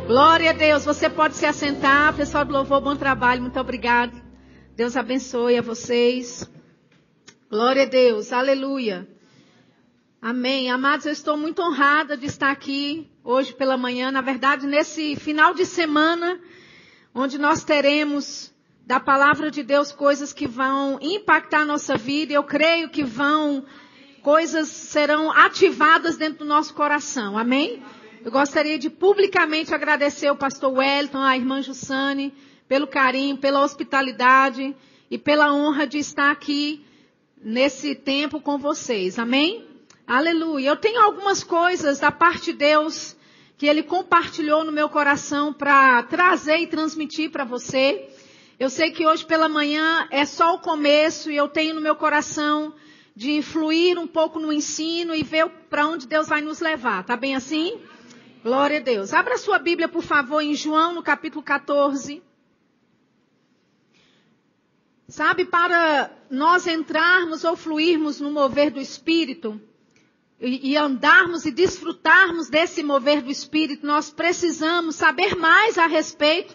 Glória a Deus. Você pode se assentar. Pessoal do louvor, bom trabalho. Muito obrigado. Deus abençoe a vocês. Glória a Deus. Aleluia. Amém. Amados, eu estou muito honrada de estar aqui hoje pela manhã. Na verdade, nesse final de semana, onde nós teremos da palavra de Deus coisas que vão impactar a nossa vida. Eu creio que coisas serão ativadas dentro do nosso coração. Amém? Eu gostaria de publicamente agradecer o pastor Wellington, a irmã Jussane, pelo carinho, pela hospitalidade e pela honra de estar aqui nesse tempo com vocês. Amém? Aleluia. Eu tenho algumas coisas da parte de Deus que Ele compartilhou no meu coração para trazer e transmitir para você. Eu sei que hoje pela manhã é só o começo e eu tenho no meu coração de fluir um pouco no ensino e ver para onde Deus vai nos levar. Tá bem assim? Glória a Deus. Abra sua Bíblia, por favor, em João, no capítulo 14. Sabe, para nós entrarmos ou fluirmos no mover do Espírito e andarmos e desfrutarmos desse mover do Espírito, nós precisamos saber mais a respeito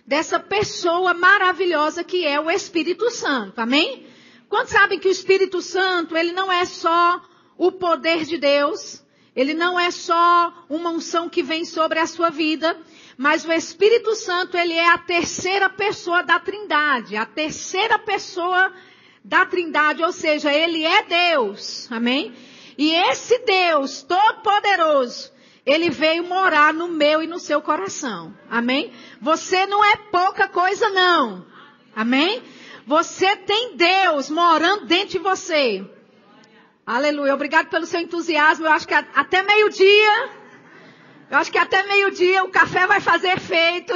dessa pessoa maravilhosa que é o Espírito Santo. Amém? Quantos sabem que o Espírito Santo, ele não é só o poder de Deus, ele não é só uma unção que vem sobre a sua vida, mas o Espírito Santo, ele é a terceira pessoa da Trindade, a terceira pessoa da Trindade, ou seja, ele é Deus, amém? E esse Deus todo-poderoso, ele veio morar no meu e no seu coração, amém? Você não é pouca coisa não, amém? Você tem Deus morando dentro de você. Aleluia. Obrigado pelo seu entusiasmo. Eu acho que até meio-dia o café vai fazer efeito.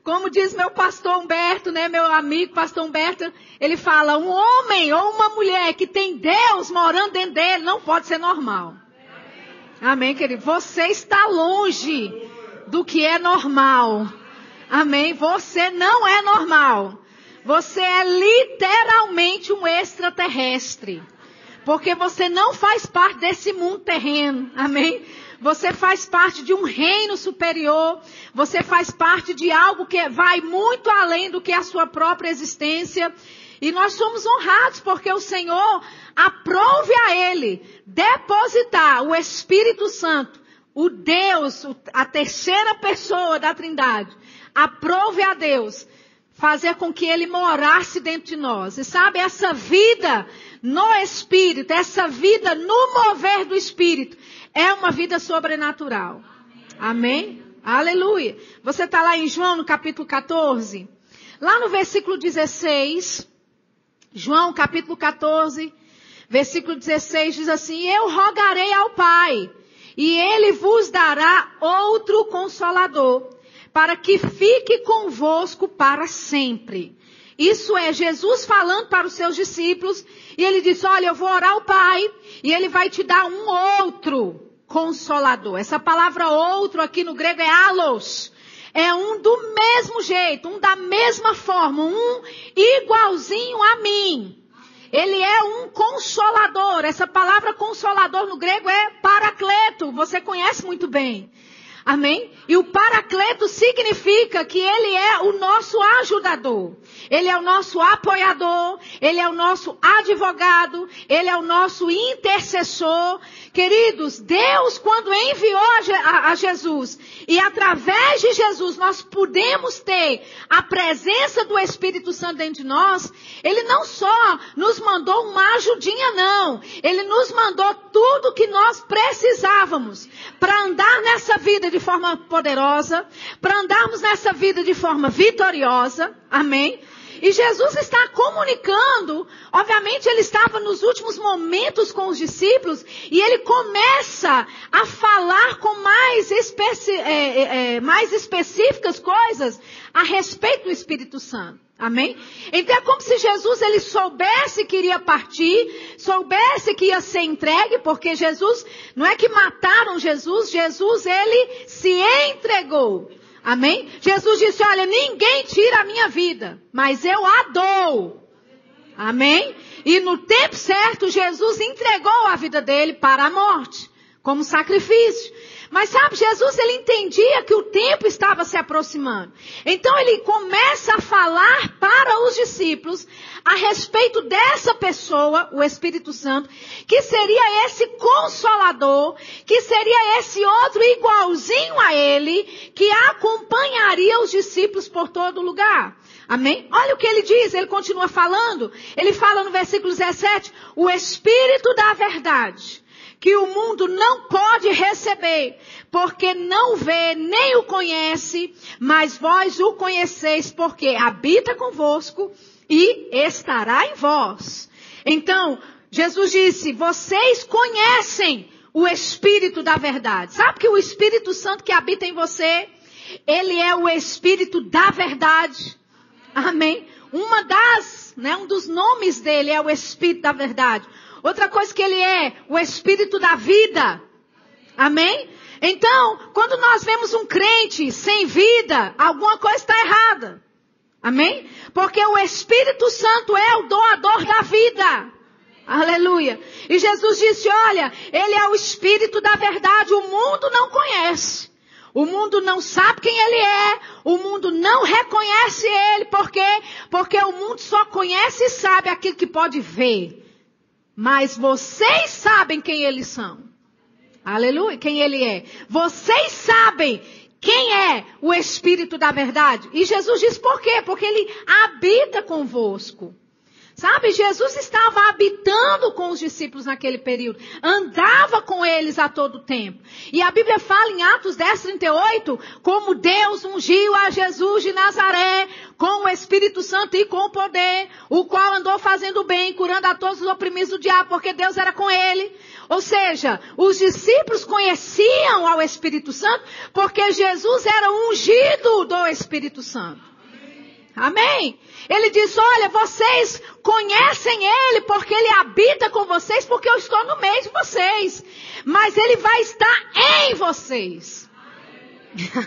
Como diz meu pastor Humberto, né, meu amigo pastor Humberto, ele fala, um homem ou uma mulher que tem Deus morando dentro dele não pode ser normal. Amém, querido? Você está longe do que é normal. Amém? Você não é normal. Você é literalmente um extraterrestre. Porque você não faz parte desse mundo terreno. Amém? Você faz parte de um reino superior. Você faz parte de algo que vai muito além do que a sua própria existência. E nós somos honrados porque o Senhor aprove a Ele depositar o Espírito Santo, o Deus, a terceira pessoa da Trindade. Aprove a Deus fazer com que Ele morasse dentro de nós. E sabe, essa vida no Espírito, essa vida no mover do Espírito, é uma vida sobrenatural. Amém? Aleluia. Você está lá em João, no capítulo 14. Lá no versículo 16, João, capítulo 14, versículo 16, diz assim, eu rogarei ao Pai, e Ele vos dará outro Consolador, para que fique convosco para sempre. Isso é Jesus falando para os seus discípulos. E ele disse, olha, eu vou orar ao Pai. E Ele vai te dar um outro Consolador. Essa palavra outro aqui no grego é allos. É um do mesmo jeito, um da mesma forma, um igualzinho a mim. Ele é um Consolador. Essa palavra Consolador no grego é paracleto. Você conhece muito bem. Amém? E o paracleto significa que Ele é o nosso ajudador. Ele é o nosso apoiador. Ele é o nosso advogado. Ele é o nosso intercessor. Queridos, Deus quando enviou a Jesus e através de Jesus nós pudemos ter a presença do Espírito Santo dentro de nós, Ele não só nos mandou uma ajudinha não. Ele nos mandou tudo o que nós precisávamos para andar nessa vida de forma poderosa, para andarmos nessa vida de forma vitoriosa. Amém? E Jesus está comunicando, obviamente ele estava nos últimos momentos com os discípulos, e ele começa a falar com mais específicas coisas a respeito do Espírito Santo. Amém? Então é como se Jesus ele soubesse que iria partir, soubesse que ia ser entregue, porque Jesus, não é que mataram Jesus, Jesus ele se entregou. Amém? Jesus disse, olha, ninguém tira a minha vida, mas eu a dou. Amém? E no tempo certo, Jesus entregou a vida dele para a morte. como sacrifício. Mas sabe, Jesus, ele entendia que o tempo estava se aproximando. Então ele começa a falar para os discípulos a respeito dessa pessoa, o Espírito Santo, que seria esse Consolador, que seria esse outro igualzinho a ele, que acompanharia os discípulos por todo lugar. Amém? Olha o que ele diz, ele continua falando. Ele fala no versículo 17, o Espírito da verdade, que o mundo não pode receber, porque não vê nem o conhece, mas vós o conheceis, porque habita convosco e estará em vós. Então, Jesus disse, vocês conhecem o Espírito da verdade. Sabe que o Espírito Santo que habita em você, ele é o Espírito da verdade. Amém? Um dos nomes dele é o Espírito da verdade. Outra coisa que ele é, o Espírito da vida. Amém? Então, quando nós vemos um crente sem vida, alguma coisa está errada. Amém? Porque o Espírito Santo é o doador da vida. Aleluia. E Jesus disse, olha, ele é o Espírito da verdade, o mundo não conhece. O mundo não sabe quem ele é, o mundo não reconhece ele, por quê? Porque o mundo só conhece e sabe aquilo que pode ver. Mas vocês sabem quem eles são. Aleluia, quem ele é. Vocês sabem quem é o Espírito da verdade. E Jesus diz por quê? Porque ele habita convosco. Sabe, Jesus estava habitando com os discípulos naquele período. Andava com eles a todo tempo. E a Bíblia fala em Atos 10:38, como Deus ungiu a Jesus de Nazaré com o Espírito Santo e com o poder, o qual andou fazendo bem, curando a todos os oprimidos do diabo, porque Deus era com ele. Ou seja, os discípulos conheciam ao Espírito Santo, porque Jesus era ungido do Espírito Santo. Amém? Ele diz, olha, vocês conhecem ele porque ele habita com vocês, porque eu estou no meio de vocês. Mas ele vai estar em vocês.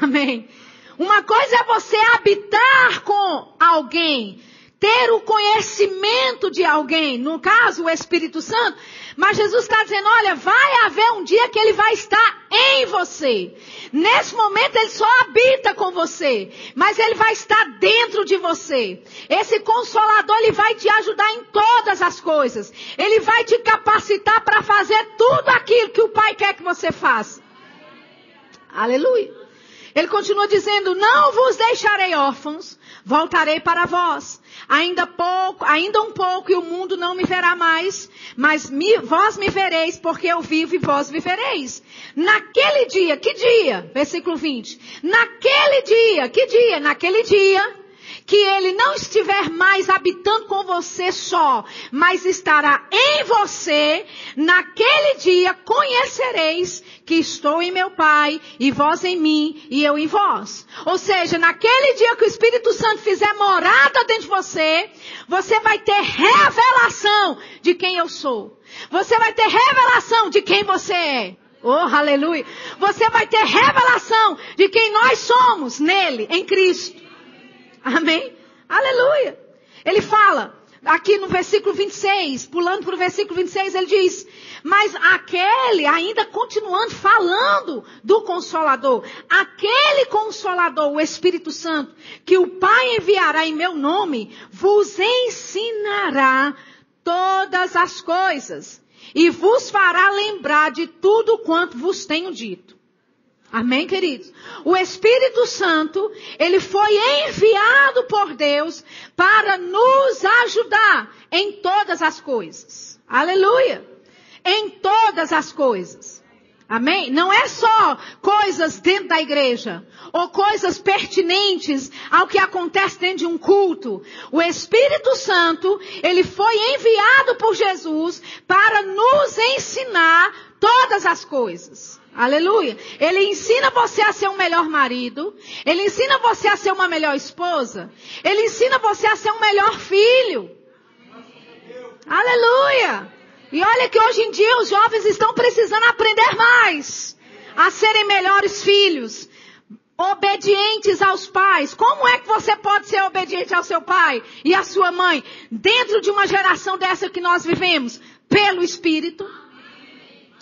Amém? Uma coisa é você habitar com alguém, ter o conhecimento de alguém, no caso o Espírito Santo, mas Jesus está dizendo, olha, vai haver um dia que ele vai estar em você. Nesse momento ele só habita com você, mas ele vai estar dentro de você. Esse Consolador, ele vai te ajudar em todas as coisas. Ele vai te capacitar para fazer tudo aquilo que o Pai quer que você faça. Aleluia. Ele continua dizendo, não vos deixarei órfãos, voltarei para vós. Ainda um pouco e o mundo não me verá mais, mas vós me vereis, porque eu vivo e vós vivereis. Naquele dia, que dia? Versículo 20. Naquele dia, que dia? Naquele dia que ele não estiver mais habitando com você só, mas estará em você, naquele dia conhecereis que estou em meu Pai, e vós em mim, e eu em vós. Ou seja, naquele dia que o Espírito Santo fizer morada dentro de você, você vai ter revelação de quem eu sou. Você vai ter revelação de quem você é. Oh, aleluia. Você vai ter revelação de quem nós somos nele, em Cristo. Amém? Aleluia. Ele fala, aqui no versículo 26, pulando para o versículo 26, ele diz, mas aquele, ainda continuando falando do Consolador, aquele Consolador, o Espírito Santo, que o Pai enviará em meu nome, vos ensinará todas as coisas e vos fará lembrar de tudo quanto vos tenho dito. Amém, queridos? O Espírito Santo, ele foi enviado por Deus para nos ajudar em todas as coisas. Aleluia! Em todas as coisas. Amém? Não é só coisas dentro da igreja, ou coisas pertinentes ao que acontece dentro de um culto. O Espírito Santo, ele foi enviado por Jesus para nos ensinar todas as coisas. Aleluia. Ele ensina você a ser um melhor marido. Ele ensina você a ser uma melhor esposa. Ele ensina você a ser um melhor filho. Aleluia. E olha que hoje em dia os jovens estão precisando aprender mais. A serem melhores filhos. Obedientes aos pais. Como é que você pode ser obediente ao seu pai e à sua mãe? Dentro de uma geração dessa que nós vivemos. Pelo Espírito.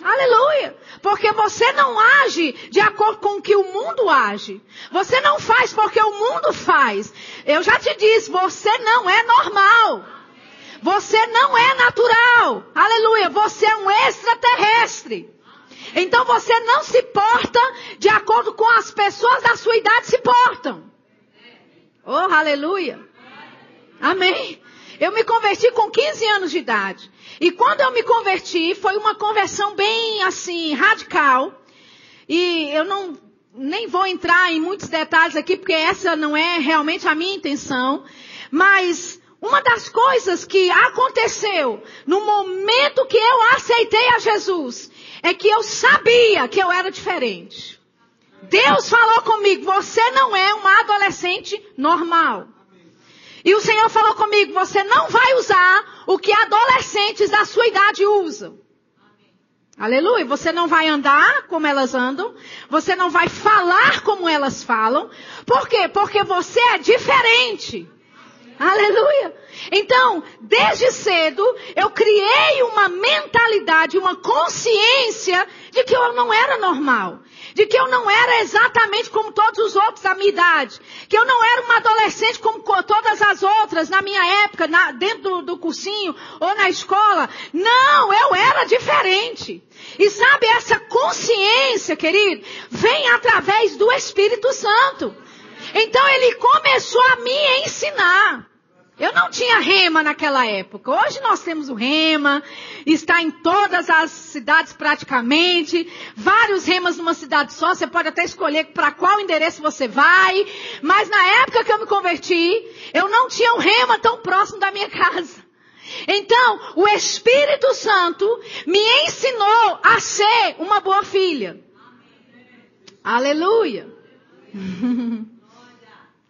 Aleluia. Porque você não age de acordo com o que o mundo age. Você não faz porque o mundo faz. Eu já te disse, você não é normal. Você não é natural. Aleluia. Você é um extraterrestre. Então você não se porta de acordo com as pessoas da sua idade se portam. Oh, aleluia. Amém. Eu me converti com 15 anos de idade. E quando eu me converti, foi uma conversão bem assim, radical. E eu nem vou entrar em muitos detalhes aqui, porque essa não é realmente a minha intenção. Mas uma das coisas que aconteceu no momento que eu aceitei a Jesus, é que eu sabia que eu era diferente. Deus falou comigo, você não é uma adolescente normal. E o Senhor falou comigo, você não vai usar o que adolescentes da sua idade usam. Aleluia. Você não vai andar como elas andam. Você não vai falar como elas falam. Por quê? Porque você é diferente. Aleluia. Então, desde cedo, eu criei uma mentalidade, uma consciência de que eu não era normal. De que eu não era exatamente como todos os outros da minha idade. Que eu não era uma adolescente como todas as outras na minha época, dentro do cursinho ou na escola. Não, eu era diferente. E sabe, essa consciência, querido, vem através do Espírito Santo. Então ele começou a me ensinar. Eu não tinha rema naquela época. Hoje nós temos o rema, está em todas as cidades praticamente, vários remas numa cidade só, você pode até escolher para qual endereço você vai, mas na época que eu me converti, eu não tinha um rema tão próximo da minha casa. Então, o Espírito Santo me ensinou a ser uma boa filha. Aleluia.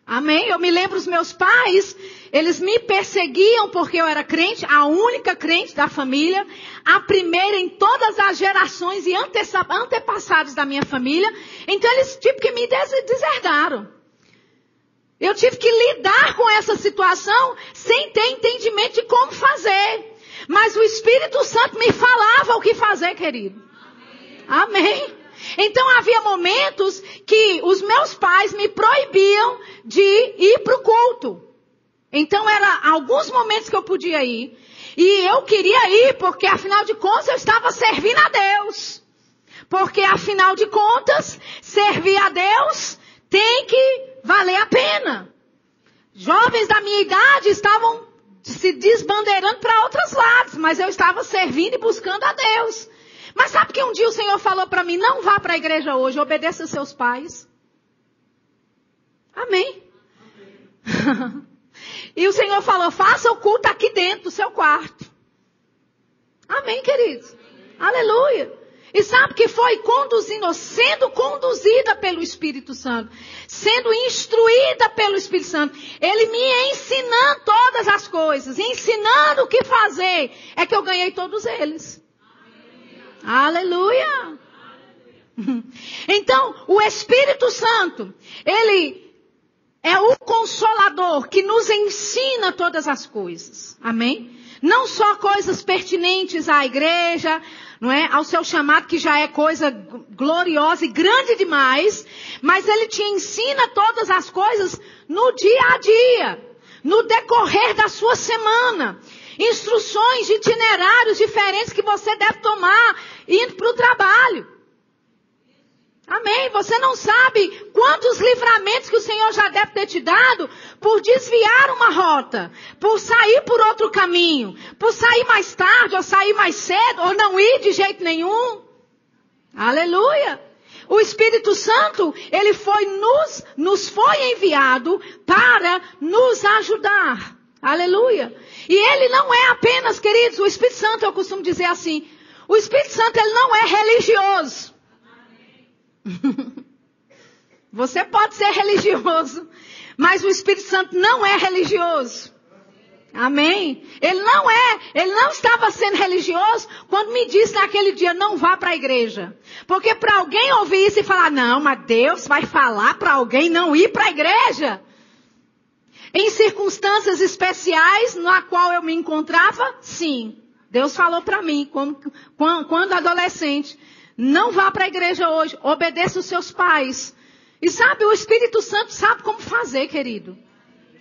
Amém? Eu me lembro os meus pais, eles me perseguiam porque eu era crente, a única crente da família, a primeira em todas as gerações e antepassados da minha família. Então eles tipo que me deserdaram. Eu tive que lidar com essa situação sem ter entendimento de como fazer. Mas o Espírito Santo me falava o que fazer, querido. Amém. Então havia momentos que os meus pais me proibiam de ir para o culto. Então eram alguns momentos que eu podia ir. E eu queria ir porque afinal de contas eu estava servindo a Deus. Porque afinal de contas, servir a Deus tem que valer a pena. Jovens da minha idade estavam se desbandeirando para outros lados. Mas eu estava servindo e buscando a Deus. Mas sabe que um dia o Senhor falou para mim, não vá para a igreja hoje, obedeça aos seus pais. Amém. E o Senhor falou, faça o culto aqui dentro do seu quarto. Amém, queridos. Aleluia. E sabe que foi sendo conduzida pelo Espírito Santo, sendo instruída pelo Espírito Santo, Ele me ensinando todas as coisas, ensinando o que fazer, é que eu ganhei todos eles. Aleluia. Então, o Espírito Santo, Ele é o Consolador que nos ensina todas as coisas. Amém? Não só coisas pertinentes à igreja, não é? Ao seu chamado, que já é coisa gloriosa e grande demais, mas Ele te ensina todas as coisas no dia a dia, no decorrer da sua semana. Instruções de itinerários diferentes que você deve tomar indo para o trabalho. Amém? Você não sabe quantos livramentos que o Senhor já deve ter te dado por desviar uma rota, por sair por outro caminho, por sair mais tarde ou sair mais cedo ou não ir de jeito nenhum. Aleluia! O Espírito Santo, Ele nos foi enviado para nos ajudar. Aleluia! E Ele não é apenas, queridos, o Espírito Santo, eu costumo dizer assim, o Espírito Santo, Ele não é religioso. Você pode ser religioso, mas o Espírito Santo não é religioso. Amém? Ele não estava sendo religioso quando me disse naquele dia, não vá para a igreja. Porque para alguém ouvir isso e falar, não, mas Deus vai falar para alguém não ir para a igreja. Em circunstâncias especiais na qual eu me encontrava, sim, Deus falou para mim, quando adolescente, não vá para a igreja hoje, obedeça os seus pais. E sabe, o Espírito Santo sabe como fazer, querido.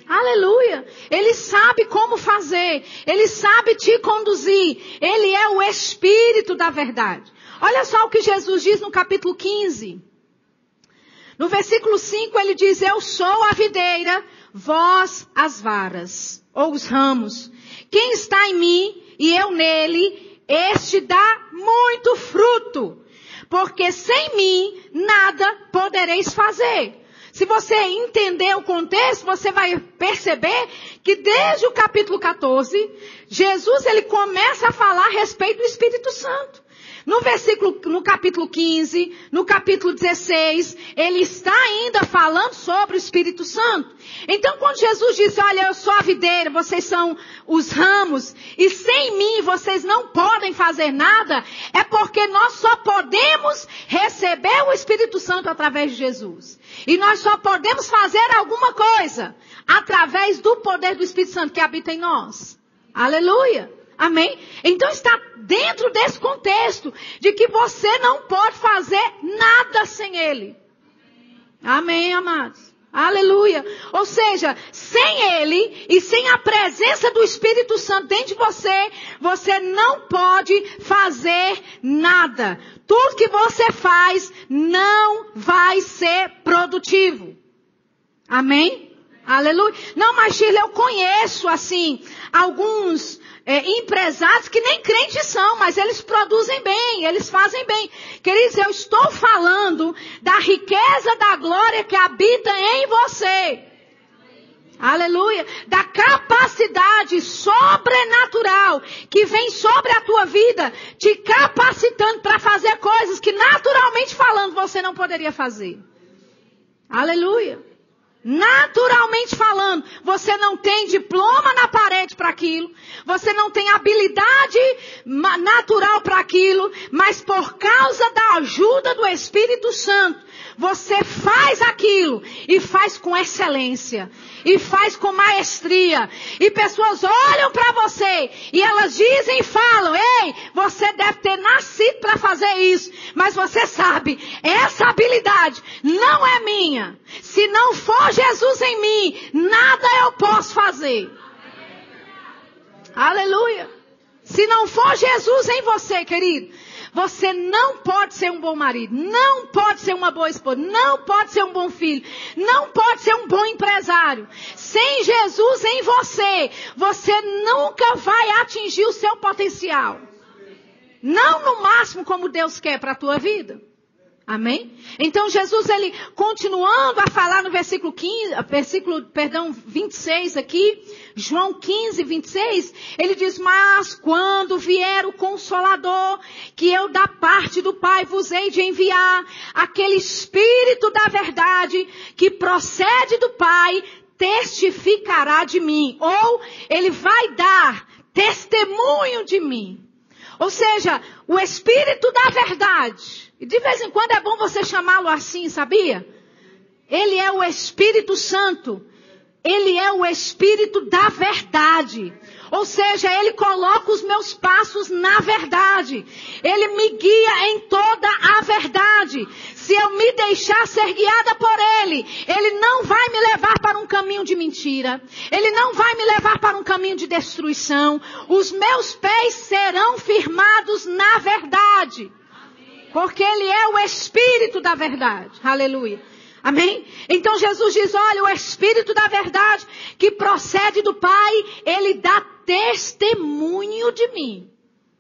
Aleluia. Ele sabe como fazer. Ele sabe te conduzir. Ele é o Espírito da verdade. Olha só o que Jesus diz no capítulo 15. No versículo 5 ele diz, eu sou a videira, vós as varas, ou os ramos. Quem está em mim e eu nele, este dá muito fruto. Porque sem mim nada podereis fazer. Se você entender o contexto, você vai perceber que desde o capítulo 14, Jesus ele começa a falar a respeito do Espírito Santo. No capítulo 15, no capítulo 16, ele está ainda falando sobre o Espírito Santo. Então quando Jesus disse, olha, eu sou a videira, vocês são os ramos, e sem mim vocês não podem fazer nada, é porque nós só podemos receber o Espírito Santo através de Jesus. E nós só podemos fazer alguma coisa através do poder do Espírito Santo que habita em nós. Aleluia. Amém? Então está dentro desse contexto de que você não pode fazer nada sem Ele. Amém, amados? Aleluia. Ou seja, sem Ele e sem a presença do Espírito Santo dentro de você, você não pode fazer nada. Tudo que você faz não vai ser produtivo. Amém? Aleluia. Não, mas Shirley, eu conheço, assim, alguns empresários que nem crentes são, mas eles produzem bem, eles fazem bem. Queridos, eu estou falando da riqueza da glória que habita em você. Aleluia. Da capacidade sobrenatural que vem sobre a tua vida, te capacitando para fazer coisas que naturalmente falando você não poderia fazer. Aleluia. Naturalmente falando, você não tem diploma na parede para aquilo, você não tem habilidade natural para aquilo, mas por causa da ajuda do Espírito Santo, você faz aquilo e faz com excelência, e faz com maestria, e pessoas olham para você e elas dizem e falam, ei, você deve ter nascido para fazer isso, mas você sabe, essa habilidade não é minha. Se não for Jesus em mim, nada eu posso fazer. Aleluia. Se não for Jesus em você, querido, você não pode ser um bom marido, não pode ser uma boa esposa, não pode ser um bom filho, não pode ser um bom empresário. Sem Jesus em você, você nunca vai atingir o seu potencial. Não no máximo como Deus quer para a tua vida. Amém? Então Jesus, ele continuando a falar no versículo 26 aqui, João 15, 26, ele diz, mas quando vier o Consolador, que eu da parte do Pai vos hei de enviar, aquele Espírito da verdade, que procede do Pai, testificará de mim, ou ele vai dar testemunho de mim. Ou seja, o Espírito da verdade. E de vez em quando é bom você chamá-lo assim, sabia? Ele é o Espírito Santo. Ele é o Espírito da verdade. Ou seja, Ele coloca os meus passos na verdade. Ele me guia em toda a verdade. Se eu me deixar ser guiada por Ele, Ele não vai me levar para um caminho de mentira. Ele não vai me levar para um caminho de destruição. Os meus pés serão firmados na verdade. Porque Ele é o Espírito da verdade. Aleluia. Amém? Então Jesus diz, olha, o Espírito da verdade que procede do Pai, Ele dá testemunho de mim.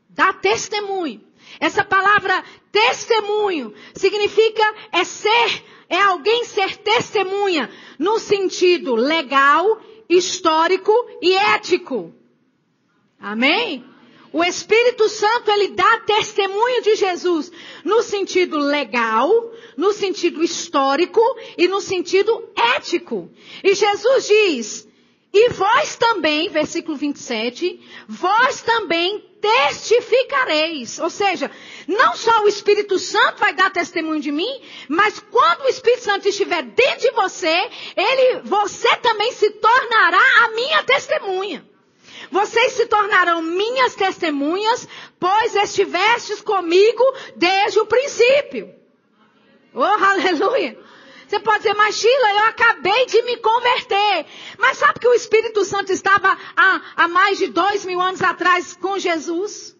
Dá testemunho. Essa palavra testemunho significa é alguém ser testemunha no sentido legal, histórico e ético. Amém? O Espírito Santo, ele dá testemunho de Jesus no sentido legal, no sentido histórico e no sentido ético. E Jesus diz, e vós também, versículo 27, vós também testificareis. Ou seja, não só o Espírito Santo vai dar testemunho de mim, mas quando o Espírito Santo estiver dentro de você, você também se tornará a minha testemunha. vocês se tornarão minhas testemunhas, pois estivestes comigo desde o princípio. Oh, aleluia. Você pode dizer, mas Sheila, eu acabei de me converter. Mas sabe que o Espírito Santo estava há mais de 2000 anos atrás com Jesus?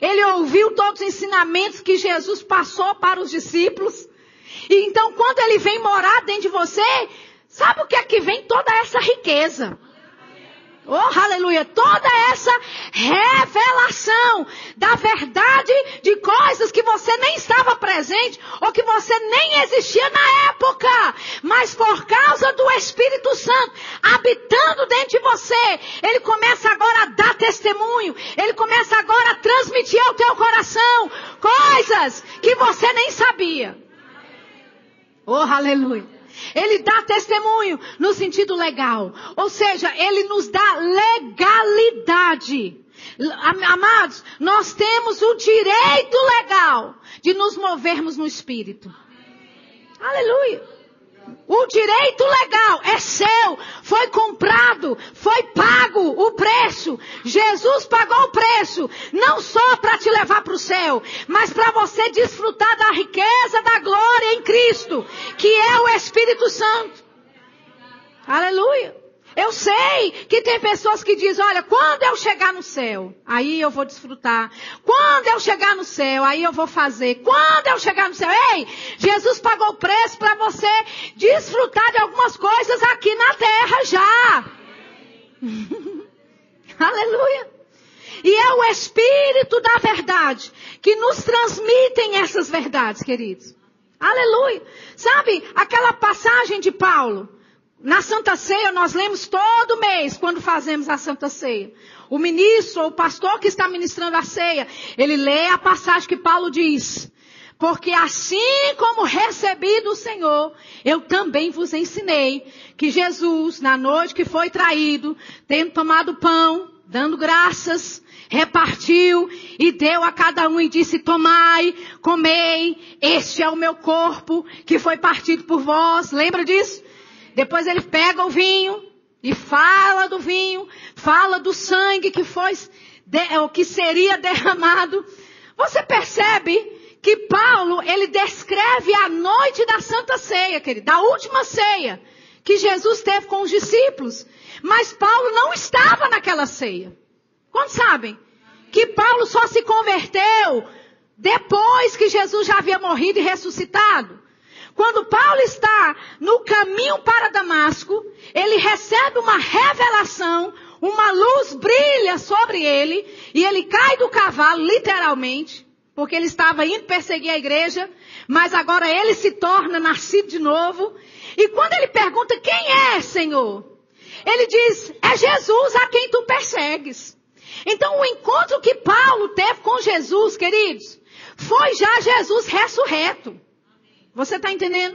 Ele ouviu todos os ensinamentos que Jesus passou para os discípulos. E então, quando ele vem morar dentro de você, sabe o que é que vem? Toda essa riqueza. Oh, aleluia. Toda essa revelação da verdade de coisas que você nem estava presente ou que você nem existia na época. Mas por causa do Espírito Santo habitando dentro de você, ele começa agora a dar testemunho. Ele começa agora a transmitir ao teu coração coisas que você nem sabia. Oh, aleluia. Ele dá testemunho no sentido legal. Ou seja, ele nos dá legalidade. Amados, nós temos o direito legal de nos movermos no Espírito. Aleluia. O direito legal é seu, foi comprado, foi pago o preço. Jesus pagou o preço, não só para te levar para o céu, mas para você desfrutar da riqueza da glória em Cristo, que é o Espírito Santo. Aleluia. Eu sei que tem pessoas que dizem, olha, quando eu chegar no céu, aí eu vou desfrutar. Quando eu chegar no céu, aí eu vou fazer. Quando eu chegar no céu, ei, Jesus pagou o preço para você desfrutar de algumas coisas aqui na terra já. Aleluia. E é o Espírito da verdade que nos transmitem essas verdades, queridos. Aleluia. Sabe aquela passagem de Paulo? Na Santa Ceia, nós lemos todo mês, quando fazemos a Santa Ceia. O ministro ou o pastor que está ministrando a ceia, ele lê a passagem que Paulo diz. Porque assim como recebi do Senhor, eu também vos ensinei que Jesus, na noite que foi traído, tendo tomado pão, dando graças, repartiu e deu a cada um e disse, tomai, comei, este é o meu corpo que foi partido por vós. Lembra disso? Depois ele pega o vinho e fala do vinho, fala do sangue que seria derramado. Você percebe que Paulo, ele descreve a noite da Santa Ceia, querido, da última ceia que Jesus teve com os discípulos. Mas Paulo não estava naquela ceia. Quantos sabem? Que Paulo só se converteu depois que Jesus já havia morrido e ressuscitado. Quando Paulo está no caminho para Damasco, ele recebe uma revelação, uma luz brilha sobre ele, e ele cai do cavalo, literalmente, porque ele estava indo perseguir a igreja, mas agora ele se torna nascido de novo. E quando ele pergunta, quem é, Senhor? Ele diz, é Jesus a quem tu persegues. Então o encontro que Paulo teve com Jesus, queridos, foi já Jesus ressurreto. Você está entendendo?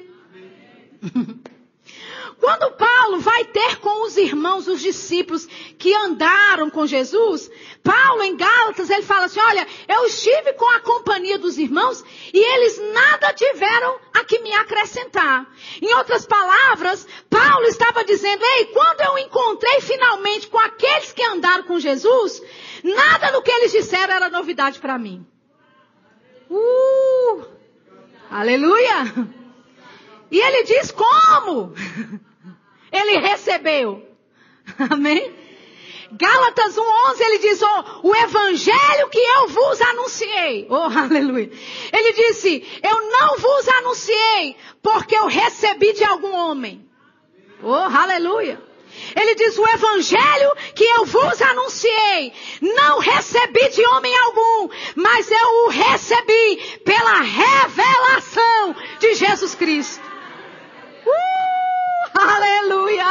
Quando Paulo vai ter com os irmãos, os discípulos que andaram com Jesus, Paulo em Gálatas, ele fala assim, olha, eu estive com a companhia dos irmãos e eles nada tiveram a que me acrescentar. Em outras palavras, Paulo estava dizendo, ei, quando eu encontrei finalmente com aqueles que andaram com Jesus, nada do que eles disseram era novidade para mim. Aleluia! E ele diz como ele recebeu. Amém? Gálatas 1:11 ele diz, o evangelho que eu vos anunciei. Oh, aleluia. Ele disse, eu não vos anunciei porque eu recebi de algum homem. Oh, aleluia. Ele diz, o evangelho que eu vos anunciei, não recebi de homem algum, mas eu o recebi pela revelação de Jesus Cristo. Aleluia!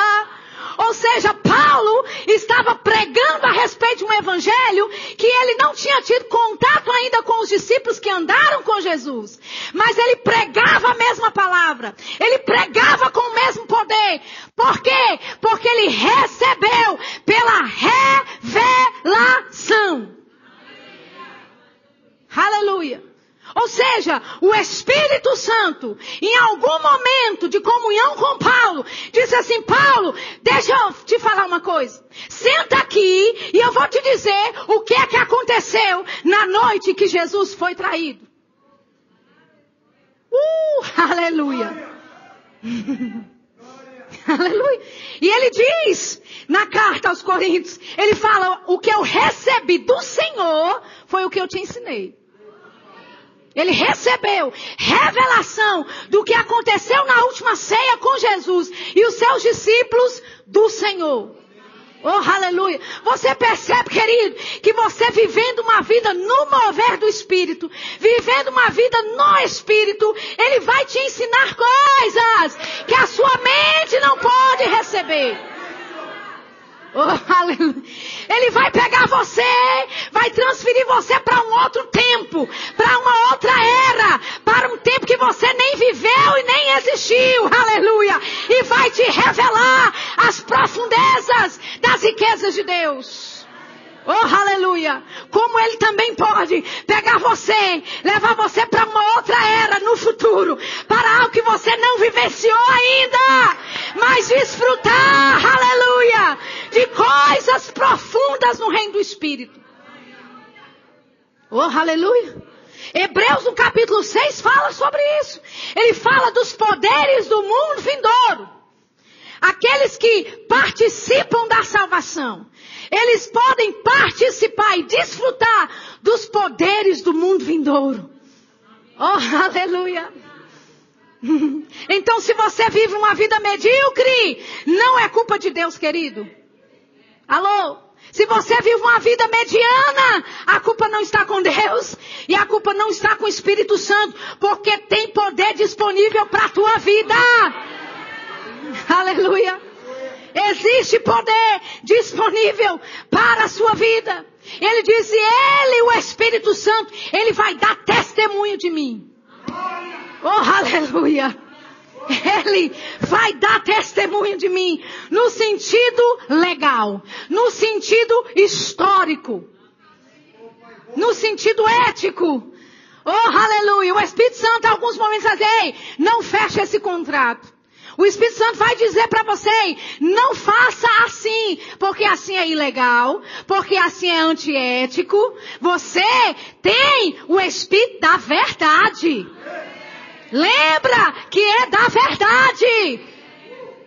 Ou seja, Paulo estava pregando a respeito de um evangelho que ele não tinha tido contato ainda com os discípulos que andaram com Jesus. Mas ele pregava a mesma palavra. Ele pregava com o mesmo poder. Por quê? Porque ele recebeu pela revelação. Aleluia! Ou seja, o Espírito Santo, em algum momento de comunhão com Paulo, disse assim, Paulo, deixa eu te falar uma coisa. Senta aqui e eu vou te dizer o que é que aconteceu na noite que Jesus foi traído. Aleluia. Aleluia. E ele diz na carta aos Coríntios, ele fala, o que eu recebi do Senhor foi o que eu te ensinei. Ele recebeu revelação do que aconteceu na última ceia com Jesus e os seus discípulos do Senhor. Oh, aleluia. Você percebe, querido, que você vivendo uma vida no mover do Espírito, vivendo uma vida no Espírito, Ele vai te ensinar coisas que a sua mente não pode receber. Oh, aleluia. Ele vai pegar você, vai transferir você para um outro tempo, para uma outra era, para um tempo que você nem viveu e nem existiu, aleluia, e vai te revelar as profundezas das riquezas de Deus. Oh, aleluia. Como Ele também pode pegar você, levar você para uma outra era no futuro, para algo que você não vivenciou ainda, mas desfrutar, aleluia, de coisas profundas no reino do Espírito. Oh, aleluia. Hebreus no capítulo 6 fala sobre isso. Ele fala dos poderes do mundo vindouro. Aqueles que participam da salvação, eles podem participar e desfrutar dos poderes do mundo vindouro. Oh, aleluia. Então, se você vive uma vida medíocre, não é culpa de Deus, querido. Alô? Se você vive uma vida mediana, a culpa não está com Deus. E a culpa não está com o Espírito Santo. Porque tem poder disponível para a tua vida. Aleluia. Existe poder disponível para a sua vida. Ele disse, Ele, o Espírito Santo, Ele vai dar testemunho de mim. Oh, aleluia. Ele vai dar testemunho de mim. No sentido legal. No sentido histórico. No sentido ético. Oh, aleluia. O Espírito Santo, em alguns momentos, vai dizer, ei, não feche esse contrato. O Espírito Santo vai dizer para você, não faça assim, porque assim é ilegal, porque assim é antiético. Você tem o Espírito da verdade. Lembra que é da verdade.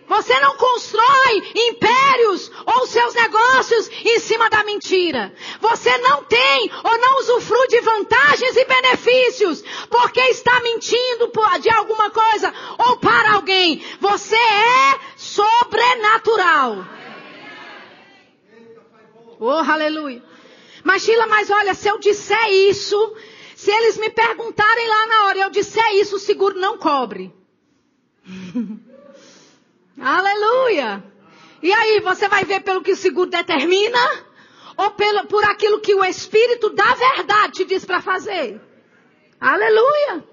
Você não constrói impérios ou seus negócios em cima da mentira. Você não tem ou não usufrui de vantagens e benefícios porque está mentindo de alguma coisa ou para alguém. Você é sobrenatural. Oh, aleluia. Mas Sheila, mas olha, se eu disser isso, se eles me perguntarem lá na hora, eu disser isso, o seguro não cobre. Aleluia. E aí, você vai ver pelo que o seguro determina? Ou por aquilo que o Espírito da verdade te diz para fazer? Aleluia.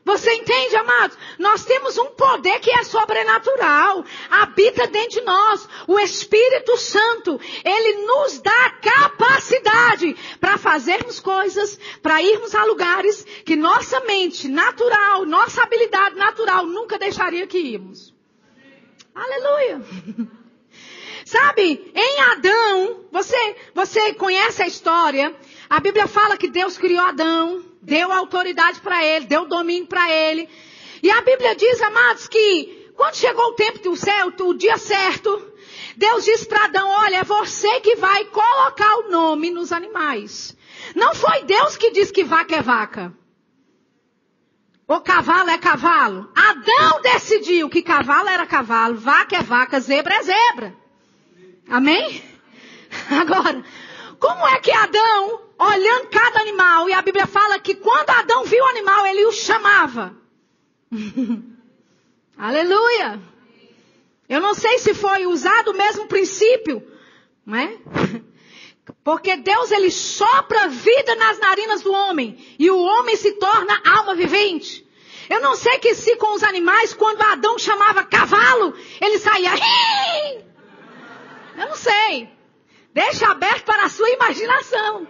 Você entende, amados? Nós temos um poder que é sobrenatural. Habita dentro de nós. O Espírito Santo. Ele nos dá capacidade para fazermos coisas, para irmos a lugares que nossa mente natural, nossa habilidade natural nunca deixaria que íamos. Aleluia. Sabe, em Adão, você conhece a história. A Bíblia fala que Deus criou Adão, deu autoridade para ele, deu domínio para ele. E a Bíblia diz, amados, que quando chegou o tempo do céu, o dia certo, Deus disse para Adão, olha, é você que vai colocar o nome nos animais. Não foi Deus que disse que vaca é vaca. Ou cavalo é cavalo. Adão decidiu que cavalo era cavalo, vaca é vaca, zebra é zebra. Amém? Agora, como é que Adão, olhando cada animal, e a Bíblia fala que quando Adão viu o animal, ele o chamava. Aleluia. Eu não sei se foi usado o mesmo princípio, não é? Porque Deus, ele sopra vida nas narinas do homem. E o homem se torna alma vivente. Eu não sei que se com os animais, quando Adão chamava cavalo, ele saía. Rim! Eu não sei. Deixa aberto para a sua imaginação.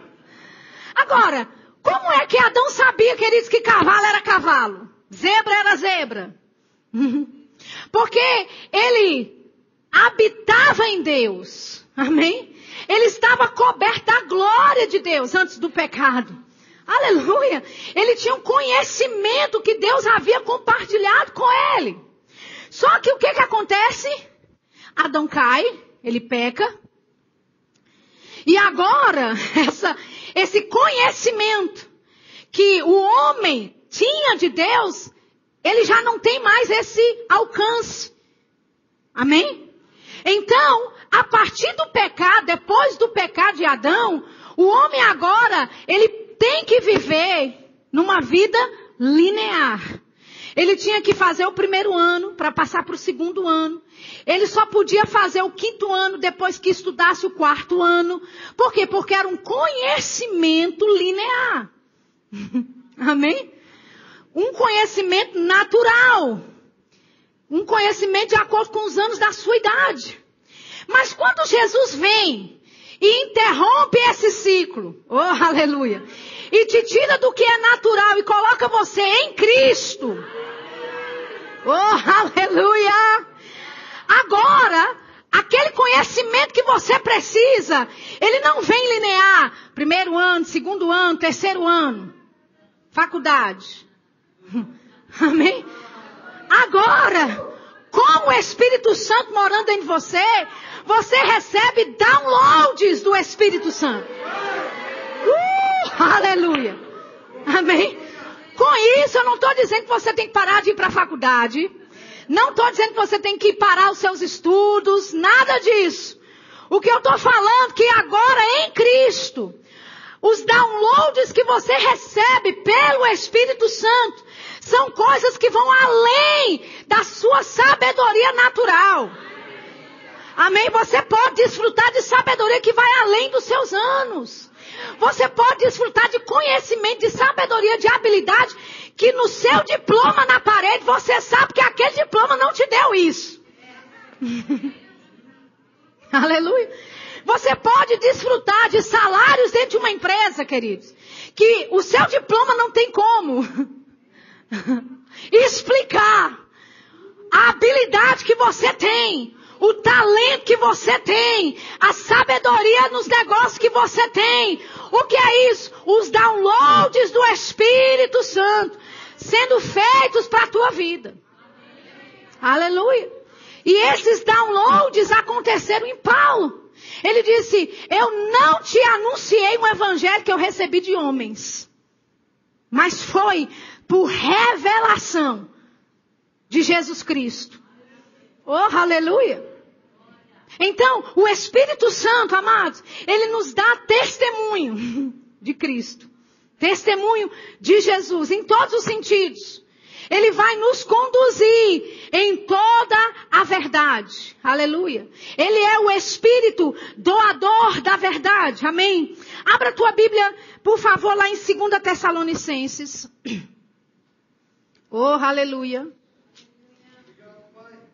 Agora, como é que Adão sabia, queridos, que cavalo era cavalo? Zebra era zebra. Porque ele habitava em Deus. Amém? Ele estava coberto da glória de Deus antes do pecado. Aleluia. Ele tinha um conhecimento que Deus havia compartilhado com ele. Só que o que acontece? Adão cai, ele peca. E agora, esse conhecimento que o homem tinha de Deus, ele já não tem mais esse alcance. Amém? Então, a partir do pecado, depois do pecado de Adão, o homem agora, ele tem que viver numa vida linear. Ele tinha que fazer o primeiro ano para passar para o segundo ano. Ele só podia fazer o quinto ano depois que estudasse o quarto ano. Por quê? Porque era um conhecimento linear. Amém? Um conhecimento natural. Um conhecimento de acordo com os anos da sua idade. Mas quando Jesus vem e interrompe esse ciclo, oh aleluia, e te tira do que é natural e coloca você em Cristo, oh aleluia, agora, aquele conhecimento que você precisa, ele não vem linear, primeiro ano, segundo ano, terceiro ano, faculdade, amém? Agora, com o Espírito Santo morando em você, você recebe downloads do Espírito Santo. Aleluia. Amém? Com isso, eu não estou dizendo que você tem que parar de ir para a faculdade. Não estou dizendo que você tem que parar os seus estudos. Nada disso. O que eu estou falando é que agora em Cristo, os downloads que você recebe pelo Espírito Santo são coisas que vão além da sua sabedoria natural. Amém? Você pode desfrutar de sabedoria que vai além dos seus anos. Você pode desfrutar de conhecimento, de sabedoria, de habilidade, que no seu diploma na parede, você sabe que aquele diploma não te deu isso. Aleluia. Você pode desfrutar de salários dentro de uma empresa, queridos, que o seu diploma não tem como explicar a habilidade que você tem, o talento que você tem, a sabedoria nos negócios que você tem. O que é isso? Os downloads do Espírito Santo sendo feitos para a tua vida. Aleluia. E esses downloads aconteceram em Paulo. Ele disse, eu não te anunciei um evangelho que eu recebi de homens, mas foi por revelação de Jesus Cristo. Oh, aleluia. Então, o Espírito Santo, amados, ele nos dá testemunho de Cristo. Testemunho de Jesus, em todos os sentidos. Ele vai nos conduzir em toda a verdade. Aleluia. Ele é o Espírito doador da verdade. Amém? Abra a tua Bíblia, por favor, lá em 2 Tessalonicenses. Oh, aleluia.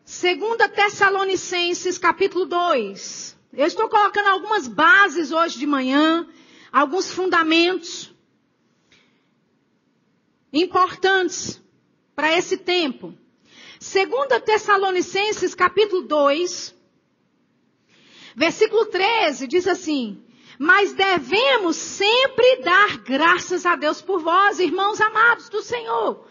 2 Tessalonicenses, capítulo 2. Eu estou colocando algumas bases hoje de manhã, alguns fundamentos importantes para esse tempo. 2 Tessalonicenses, capítulo 2, versículo 13, diz assim: mas devemos sempre dar graças a Deus por vós, irmãos amados do Senhor,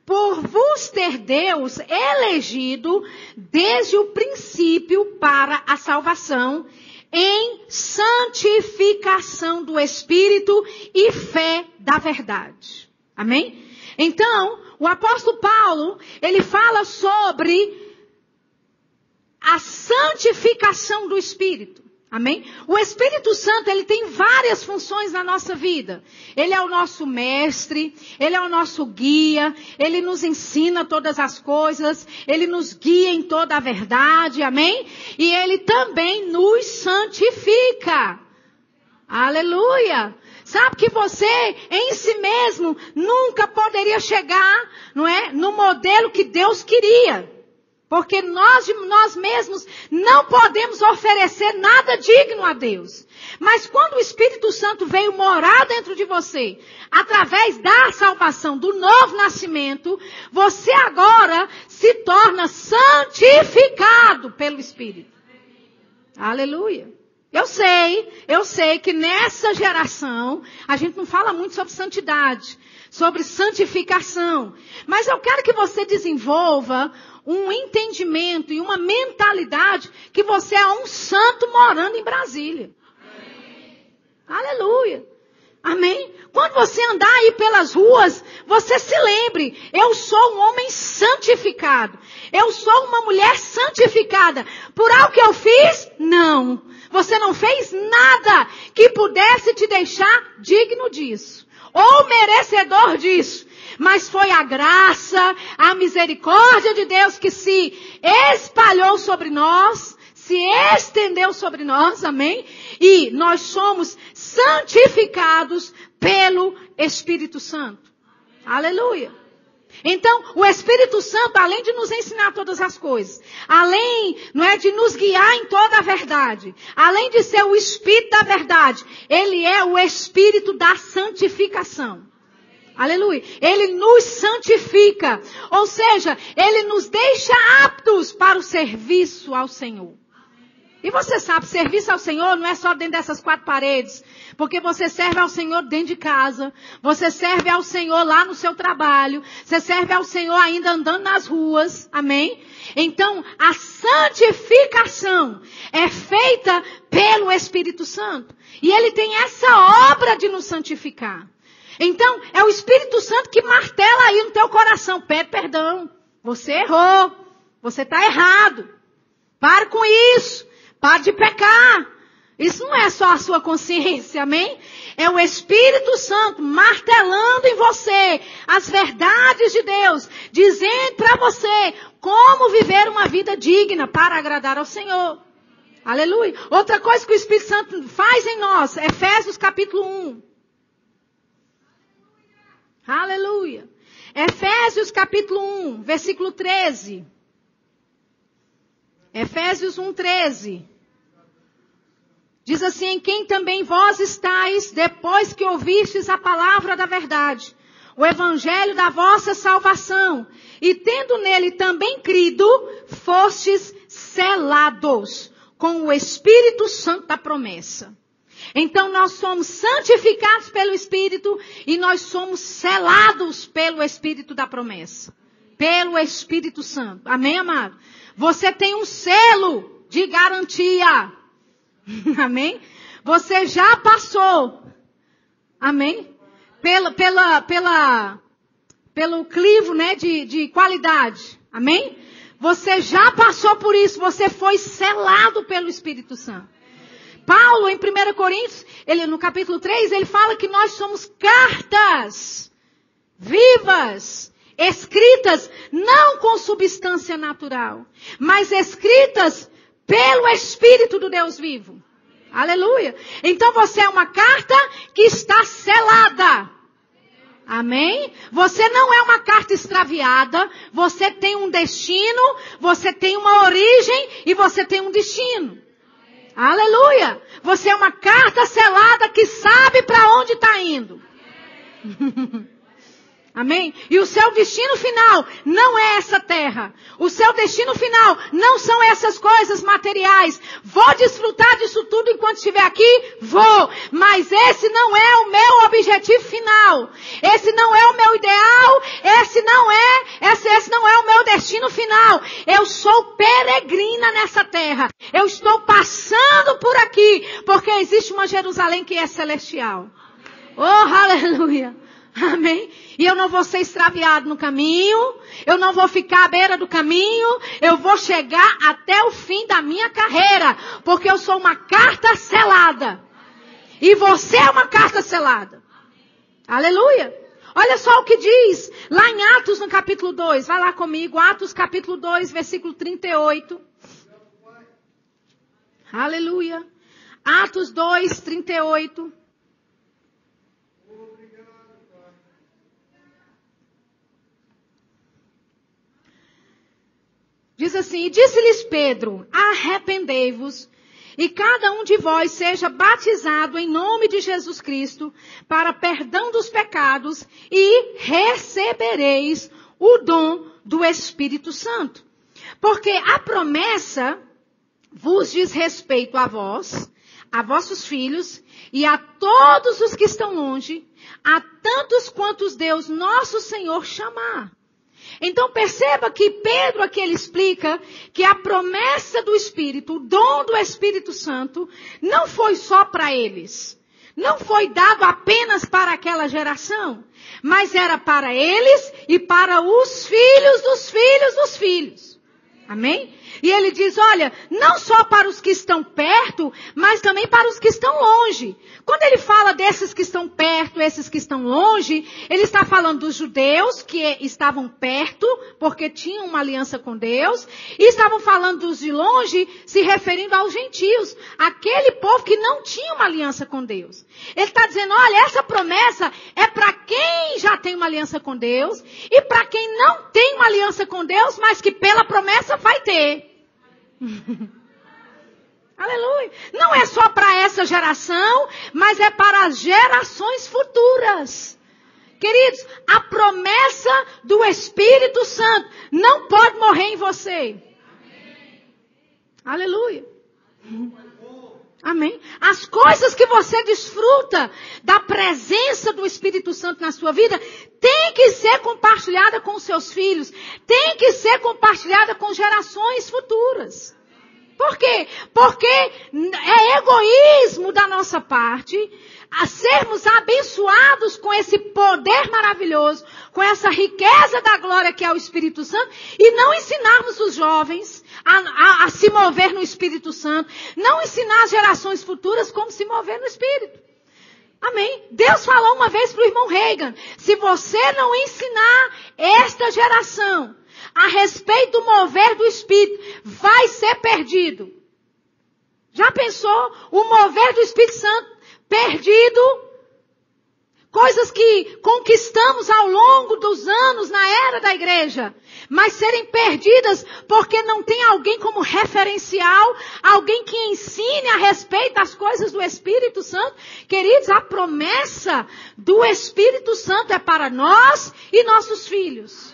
por vos ter Deus elegido desde o princípio para a salvação, em santificação do Espírito e fé da verdade. Amém? Então, o apóstolo Paulo, ele fala sobre a santificação do Espírito. Amém? O Espírito Santo, ele tem várias funções na nossa vida. Ele é o nosso mestre, ele é o nosso guia, ele nos ensina todas as coisas, ele nos guia em toda a verdade, amém? E ele também nos santifica. Aleluia! Sabe que você, em si mesmo, nunca poderia chegar, não é, no modelo que Deus queria. Porque nós mesmos não podemos oferecer nada digno a Deus. Mas quando o Espírito Santo veio morar dentro de você, através da salvação, do novo nascimento, você agora se torna santificado pelo Espírito. Aleluia. Eu sei que nessa geração a gente não fala muito sobre santidade, sobre santificação. Mas eu quero que você desenvolva um entendimento e uma mentalidade que você é um santo morando em Brasília. Amém. Aleluia. Amém? Quando você andar aí pelas ruas, você se lembre, eu sou um homem santificado. Eu sou uma mulher santificada. Por algo que eu fiz? Não. Você não fez nada que pudesse te deixar digno disso. Ou merecedor disso. Mas foi a graça, a misericórdia de Deus que se espalhou sobre nós, se estendeu sobre nós, amém? E nós somos santificados pelo Espírito Santo. Aleluia. Então, o Espírito Santo, além de nos ensinar todas as coisas, além, não é, de nos guiar em toda a verdade, além de ser o Espírito da verdade, ele é o Espírito da santificação. Aleluia. Ele nos santifica. Ou seja, ele nos deixa aptos para o serviço ao Senhor. E você sabe, serviço ao Senhor não é só dentro dessas 4 paredes. Porque você serve ao Senhor dentro de casa. Você serve ao Senhor lá no seu trabalho. Você serve ao Senhor ainda andando nas ruas. Amém? Então, a santificação é feita pelo Espírito Santo. E ele tem essa obra de nos santificar. Então, é o Espírito Santo que martela aí no teu coração. Pede perdão. Você errou. Você está errado. Pare com isso. Pare de pecar. Isso não é só a sua consciência, amém? É o Espírito Santo martelando em você as verdades de Deus. Dizendo para você como viver uma vida digna para agradar ao Senhor. Aleluia. Outra coisa que o Espírito Santo faz em nós. Efésios capítulo 1. Aleluia. Efésios capítulo 1, versículo 13. Efésios 1, 13. Diz assim, em quem também vós estáis, depois que ouvistes a palavra da verdade, o evangelho da vossa salvação, e tendo nele também crido, fostes selados com o Espírito Santo da promessa. Então nós somos santificados pelo Espírito e nós somos selados pelo Espírito da promessa. Pelo Espírito Santo. Amém, amado? Você tem um selo de garantia. Amém? Você já passou. Amém? Pelo crivo, né, de qualidade. Amém? Você já passou por isso. Você foi selado pelo Espírito Santo. Paulo, em 1 Coríntios, no capítulo 3, ele fala que nós somos cartas vivas, escritas não com substância natural, mas escritas pelo Espírito do Deus vivo. Aleluia. Então você é uma carta que está selada. Amém? Você não é uma carta extraviada, você tem um destino, você tem uma origem e você tem um destino. Aleluia! Você é uma carta selada que sabe para onde está indo. Amém? E o seu destino final não é essa terra. O seu destino final não são essas coisas materiais. Vou desfrutar disso tudo enquanto estiver aqui? Vou. Mas esse não é o meu objetivo final. Esse não é o meu ideal. Esse não é o meu destino final. Eu sou peregrina nessa terra. Eu estou passando por aqui. Porque existe uma Jerusalém que é celestial. Oh, aleluia. Amém? E eu não vou ser extraviado no caminho. Eu não vou ficar à beira do caminho. Eu vou chegar até o fim da minha carreira. Porque eu sou uma carta selada. E você é uma carta selada. Aleluia. Olha só o que diz lá em Atos no capítulo 2. Vai lá comigo. Atos capítulo 2, versículo 38. Aleluia. Atos 2, 38. Diz assim, e disse-lhes Pedro, arrependei-vos, e cada um de vós seja batizado em nome de Jesus Cristo, para perdão dos pecados, e recebereis o dom do Espírito Santo. Porque a promessa vos diz respeito a vós, a vossos filhos e a todos os que estão longe, a tantos quantos Deus nosso Senhor chamar. Então perceba que Pedro aqui ele explica que a promessa do Espírito, o dom do Espírito Santo, não foi só para eles. Não foi dado apenas para aquela geração, mas era para eles e para os filhos dos filhos dos filhos. Amém? E ele diz, olha, não só para os que estão perto, mas também para os que estão longe. Quando ele fala desses que estão perto, esses que estão longe, ele está falando dos judeus que estavam perto, porque tinham uma aliança com Deus, e estavam falando dos de longe, se referindo aos gentios, aquele povo que não tinha uma aliança com Deus. Ele está dizendo, olha, essa promessa é para quem já tem uma aliança com Deus, e para quem não tem uma aliança com Deus, mas que pela promessa vai ter. Aleluia. Não é só para essa geração, mas é para as gerações futuras. Queridos, a promessa do Espírito Santo não pode morrer em você. Aleluia. Amém. As coisas que você desfruta da presença do Espírito Santo na sua vida tem que ser compartilhada com os seus filhos, tem que ser compartilhada com gerações futuras. Por quê? Porque é egoísmo da nossa parte a sermos abençoados com esse poder maravilhoso, com essa riqueza da glória que é o Espírito Santo, e não ensinarmos os jovens a se mover no Espírito Santo, não ensinar as gerações futuras como se mover no Espírito. Amém? Deus falou uma vez para o irmão Reagan, se você não ensinar esta geração a respeito do mover do Espírito, vai ser perdido. Já pensou? O mover do Espírito Santo perdido? Coisas que conquistamos ao longo dos anos na era da igreja, mas serem perdidas porque não tem alguém como referencial, alguém que ensine a respeito das coisas do Espírito Santo. Queridos, a promessa do Espírito Santo é para nós e nossos filhos.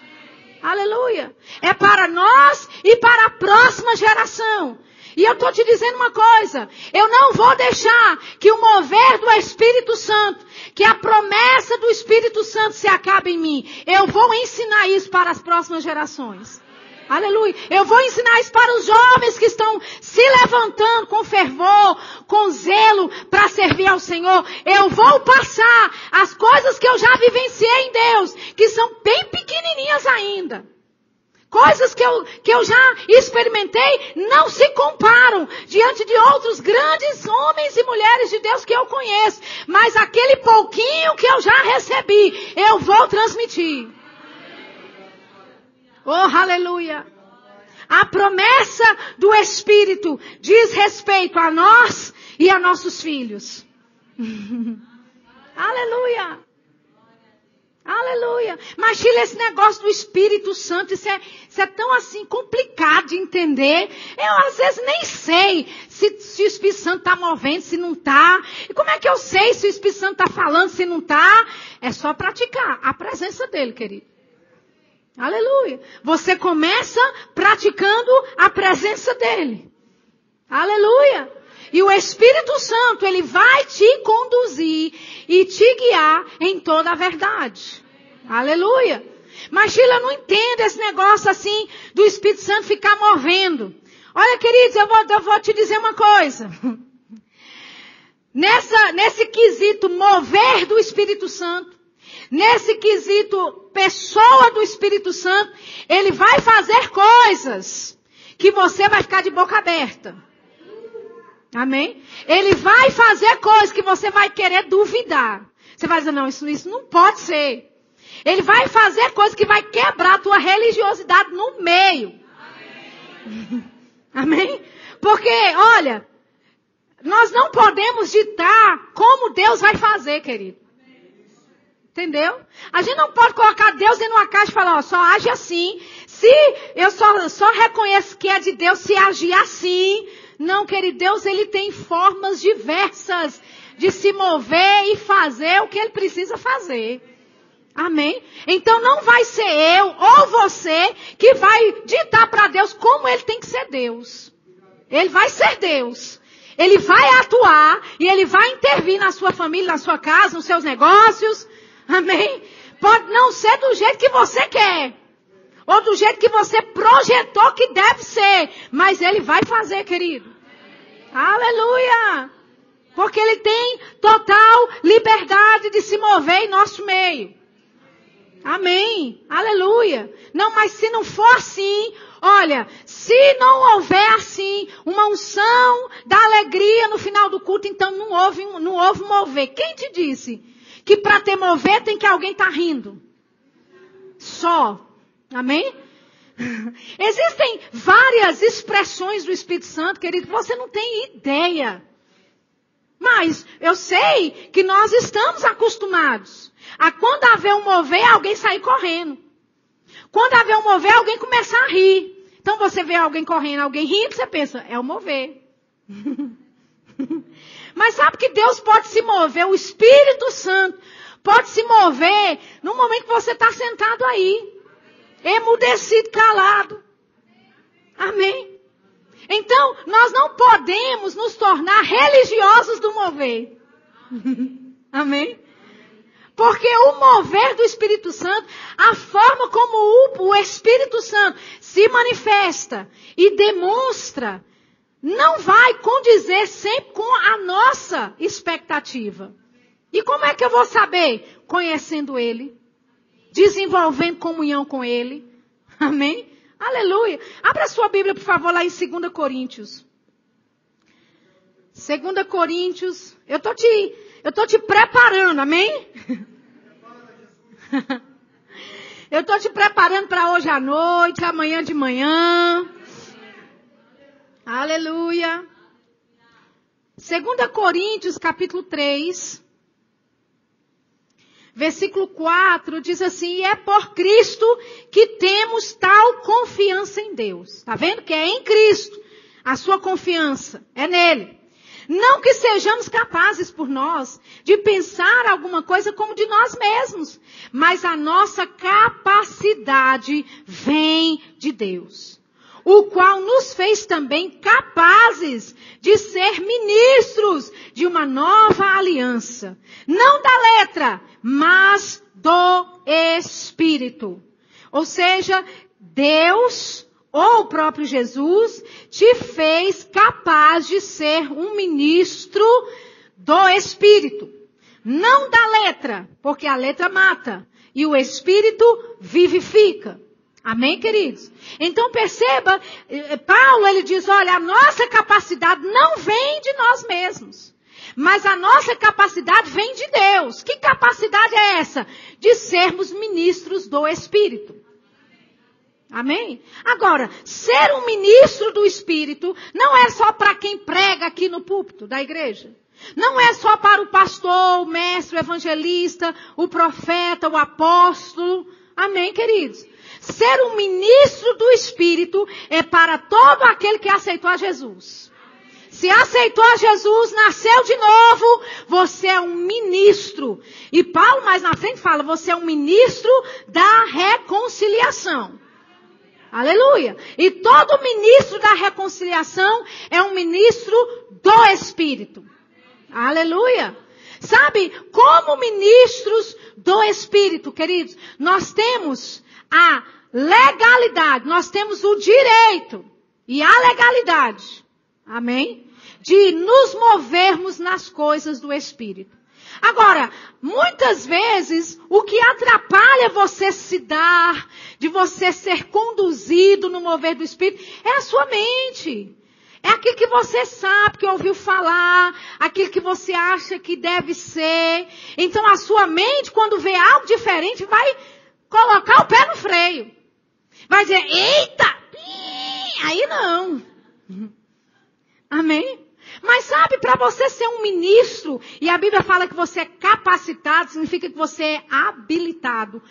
Aleluia. É para nós e para a próxima geração. E eu estou te dizendo uma coisa, eu não vou deixar que o mover do Espírito Santo, que a promessa do Espírito Santo se acabe em mim. Eu vou ensinar isso para as próximas gerações. Aleluia. Eu vou ensinar isso para os jovens que estão se levantando com fervor, com zelo para servir ao Senhor. Eu vou passar as coisas que eu já vivenciei em Deus, que são bem pequenininhas ainda. Coisas que eu já experimentei não se comparam diante de outros grandes homens e mulheres de Deus que eu conheço. Mas aquele pouquinho que eu já recebi, eu vou transmitir. Oh, aleluia. A promessa do Espírito diz respeito a nós e a nossos filhos. Aleluia. Aleluia. Mas Sheila, esse negócio do Espírito Santo, isso é tão assim complicado de entender. Eu às vezes nem sei se o Espírito Santo está movendo, se não está. E como é que eu sei se o Espírito Santo está falando, se não está? É só praticar a presença dele, querido. Aleluia. Você começa praticando a presença dele. Aleluia. E o Espírito Santo, ele vai te conduzir e te guiar em toda a verdade. Aleluia. Mas Sheila, eu não entendo esse negócio assim do Espírito Santo ficar movendo. Olha, queridos, eu vou te dizer uma coisa. Nesse quesito mover do Espírito Santo, nesse quesito pessoa do Espírito Santo, ele vai fazer coisas que você vai ficar de boca aberta. Amém? Ele vai fazer coisas que você vai querer duvidar. Você vai dizer, não, isso não pode ser. Ele vai fazer coisas que vai quebrar a tua religiosidade no meio. Amém? Amém? Porque, olha, nós não podemos ditar como Deus vai fazer, querido. Entendeu? A gente não pode colocar Deus dentro de uma caixa e falar, ó, só age assim. Se eu só reconheço que é de Deus se agir assim. Não, querido, Deus, ele tem formas diversas de se mover e fazer o que ele precisa fazer. Amém? Então não vai ser eu ou você que vai ditar para Deus como ele tem que ser Deus. Ele vai ser Deus. Ele vai atuar e ele vai intervir na sua família, na sua casa, nos seus negócios. Amém? Pode não ser do jeito que você quer. Ou do jeito que você projetou que deve ser. Mas ele vai fazer, querido. Aleluia! Porque ele tem total liberdade de se mover em nosso meio. Amém. Aleluia. Não, mas se não for assim, olha, se não houver assim, uma unção da alegria no final do culto, então não houve mover. Quem te disse que para ter mover tem que alguém estar rindo? Só. Amém? Existem várias expressões do Espírito Santo, querido, que você não tem ideia. Mas eu sei que nós estamos acostumados a quando haver um mover, alguém sair correndo. Quando haver um mover, alguém começar a rir. Então você vê alguém correndo, alguém rindo, você pensa, é o mover. Mas sabe que Deus pode se mover, o Espírito Santo pode se mover no momento que você está sentado aí. Emudecido, calado. Amém? Então, nós não podemos nos tornar religiosos do mover. Amém? Porque o mover do Espírito Santo, a forma como o Espírito Santo se manifesta e demonstra, não vai condizer sempre com a nossa expectativa. E como é que eu vou saber? Conhecendo Ele. Desenvolvendo comunhão com Ele. Amém? Aleluia. Abra sua Bíblia, por favor, lá em 2 Coríntios. 2 Coríntios. Eu tô te preparando, amém? Eu tô te preparando para hoje à noite, amanhã de manhã. Aleluia. 2 Coríntios, capítulo 3. Versículo 4 diz assim, e é por Cristo que temos tal confiança em Deus. Está vendo que é em Cristo a sua confiança, é nele. Não que sejamos capazes por nós de pensar alguma coisa como de nós mesmos, mas a nossa capacidade vem de Deus, o qual nos fez também capazes de ser ministros de uma nova aliança, não da letra, mas do Espírito. Ou seja, Deus, ou o próprio Jesus, te fez capaz de ser um ministro do Espírito. Não da letra, porque a letra mata, e o Espírito vivifica. Amém, queridos? Então perceba, Paulo ele diz, olha, a nossa capacidade não vem de nós mesmos. Mas a nossa capacidade vem de Deus. Que capacidade é essa? De sermos ministros do Espírito. Amém? Agora, ser um ministro do Espírito não é só para quem prega aqui no púlpito da igreja. Não é só para o pastor, o mestre, o evangelista, o profeta, o apóstolo. Amém, queridos? Ser um ministro do Espírito é para todo aquele que aceitou a Jesus. Se aceitou a Jesus, nasceu de novo, você é um ministro. E Paulo mais na frente fala, você é um ministro da reconciliação. Aleluia. E todo ministro da reconciliação é um ministro do Espírito. Aleluia. Sabe, como ministros do Espírito, queridos, nós temos a legalidade, nós temos o direito e a legalidade. Amém? De nos movermos nas coisas do Espírito. Agora, muitas vezes, o que atrapalha você se dar, de você ser conduzido no mover do Espírito, é a sua mente. É aquilo que você sabe, que ouviu falar, aquilo que você acha que deve ser. Então, a sua mente, quando vê algo diferente, vai colocar o pé no freio. Vai dizer, eita, aí não. Amém? Mas sabe, para você ser um ministro, e a Bíblia fala que você é capacitado, significa que você é habilitado.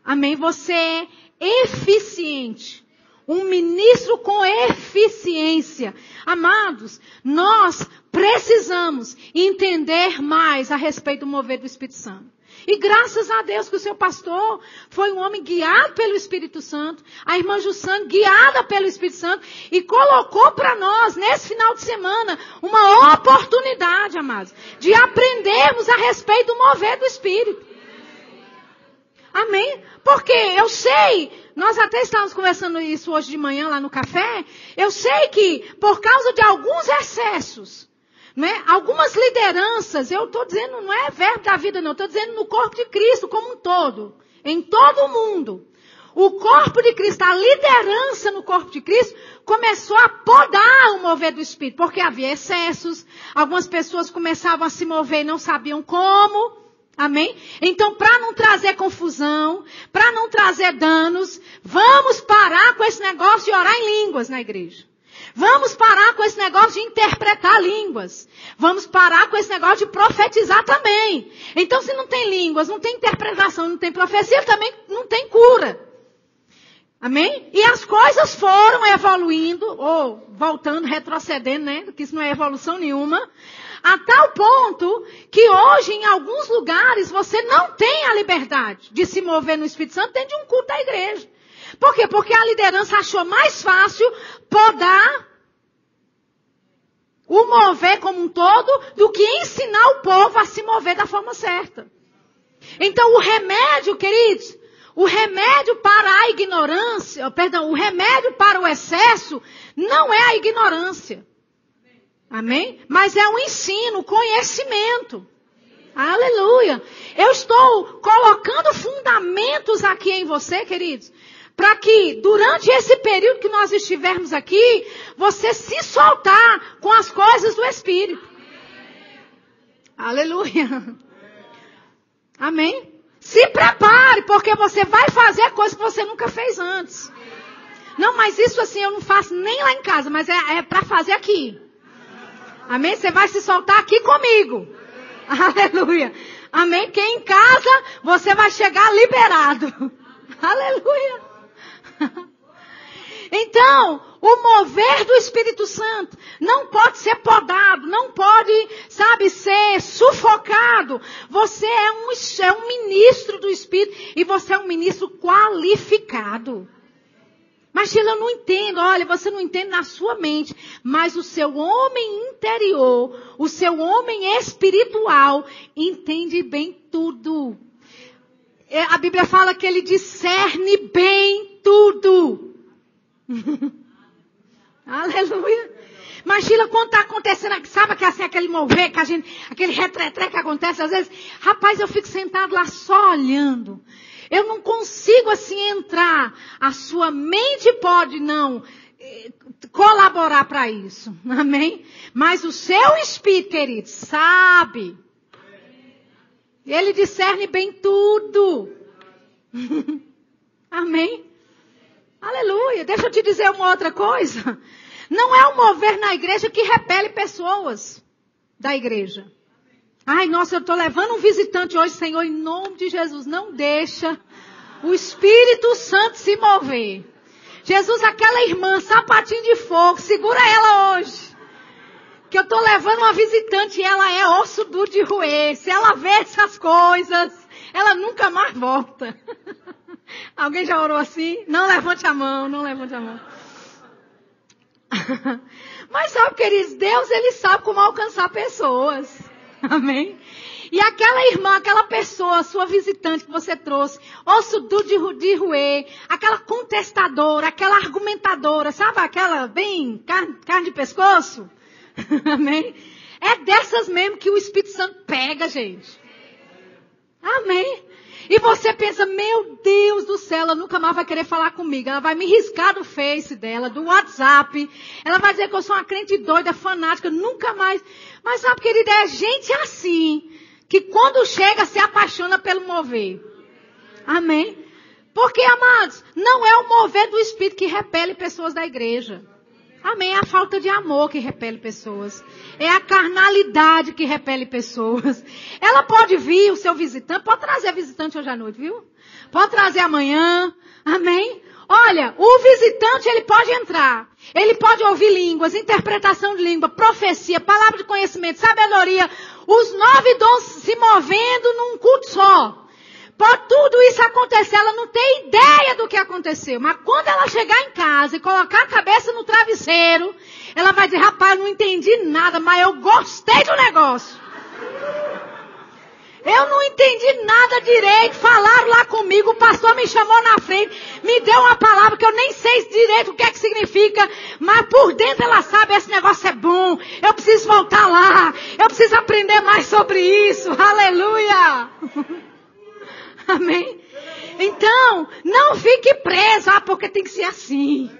Amém? Você é eficiente. Um ministro com eficiência. Amados, nós precisamos entender mais a respeito do mover do Espírito Santo. E graças a Deus que o seu pastor foi um homem guiado pelo Espírito Santo, a irmã Jussane guiada pelo Espírito Santo, e colocou para nós, nesse final de semana, uma oportunidade, amados, de aprendermos a respeito do mover do Espírito. Amém? Porque eu sei, nós até estávamos conversando isso hoje de manhã lá no café, eu sei que por causa de alguns excessos, né, algumas lideranças, eu estou dizendo, não é verbo da vida não, estou dizendo no corpo de Cristo como um todo, em todo o mundo. O corpo de Cristo, a liderança no corpo de Cristo, começou a podar o mover do Espírito, porque havia excessos, algumas pessoas começavam a se mover e não sabiam como. Amém? Então, para não trazer confusão, para não trazer danos, vamos parar com esse negócio de orar em línguas na igreja. Vamos parar com esse negócio de interpretar línguas. Vamos parar com esse negócio de profetizar também. Então, se não tem línguas, não tem interpretação, não tem profecia, também não tem cura. Amém? E as coisas foram evoluindo, ou voltando, retrocedendo, né? Porque isso não é evolução nenhuma. A tal ponto que hoje, em alguns lugares, você não tem a liberdade de se mover no Espírito Santo dentro de um culto da igreja. Por quê? Porque a liderança achou mais fácil podar o mover como um todo do que ensinar o povo a se mover da forma certa. Então, o remédio, queridos, o remédio para a ignorância, o remédio para o excesso não é a ignorância. Amém? Mas é um ensino, o conhecimento. Aleluia. Eu estou colocando fundamentos aqui em você, queridos, para que durante esse período que nós estivermos aqui, você se soltar com as coisas do Espírito. Aleluia. Amém? Se prepare, porque você vai fazer coisas que você nunca fez antes. Não, mas isso assim eu não faço nem lá em casa, mas é para fazer aqui. Amém? Você vai se soltar aqui comigo. Aleluia. Amém? Porque em casa você vai chegar liberado. Aleluia. Então, o mover do Espírito Santo não pode ser podado, não pode, ser sufocado. Você é um ministro do Espírito e você é um ministro qualificado. Mas Sheila, eu não entendo. Olha, você não entende na sua mente. Mas o seu homem interior, o seu homem espiritual, entende bem tudo. A Bíblia fala que ele discerne bem tudo. Aleluia. Mas Sheila, quando está acontecendo, sabe que assim, aquele mover, que a gente, aquele retretré que acontece às vezes, rapaz, eu fico sentado lá só olhando. Eu não consigo assim entrar. A sua mente pode não colaborar para isso. Amém? Mas o seu espírito, querido, sabe. Ele discerne bem tudo. Amém? Aleluia. Deixa eu te dizer uma outra coisa. Não é o mover na igreja que repele pessoas da igreja. Ai, nossa, eu estou levando um visitante hoje, Senhor, em nome de Jesus. Não deixa o Espírito Santo se mover. Jesus, aquela irmã, sapatinho de fogo, segura ela hoje. Que eu estou levando uma visitante e ela é osso duro de roer. Se ela vê essas coisas, ela nunca mais volta. Alguém já orou assim? Não levante a mão, não levante a mão. Mas sabe, queridos, Deus, Ele sabe como alcançar pessoas. Amém? E aquela irmã, aquela pessoa, sua visitante que você trouxe, osso duro de roer, aquela contestadora, aquela argumentadora, sabe aquela bem carne de pescoço? Amém? É dessas mesmo que o Espírito Santo pega, gente. Amém? E você pensa, meu Deus do céu, ela nunca mais vai querer falar comigo. Ela vai me riscar do Face dela, do WhatsApp. Ela vai dizer que eu sou uma crente doida, fanática, nunca mais. Mas sabe, querida, é gente assim, que quando chega se apaixona pelo mover. Amém? Porque, amados, não é o mover do Espírito que repele pessoas da igreja. Amém? É a falta de amor que repele pessoas. É a carnalidade que repele pessoas. Ela pode vir, o seu visitante, pode trazer a visitante hoje à noite, viu? Pode trazer amanhã. Amém? Olha, o visitante, ele pode entrar. Ele pode ouvir línguas, interpretação de língua, profecia, palavra de conhecimento, sabedoria. Os 9 dons se movendo num culto só. Pode tudo isso acontecer, ela não tem ideia do que aconteceu. Mas quando ela chegar em casa e colocar a cabeça no travesseiro, ela vai dizer, rapaz, eu não entendi nada, mas eu gostei do negócio. Eu não entendi nada direito, falaram lá comigo, o pastor me chamou na frente, me deu uma palavra que eu nem sei direito o que é que significa, mas por dentro ela sabe, esse negócio é bom, eu preciso voltar lá, eu preciso aprender mais sobre isso, aleluia. Amém? Então, não fique preso, porque tem que ser assim.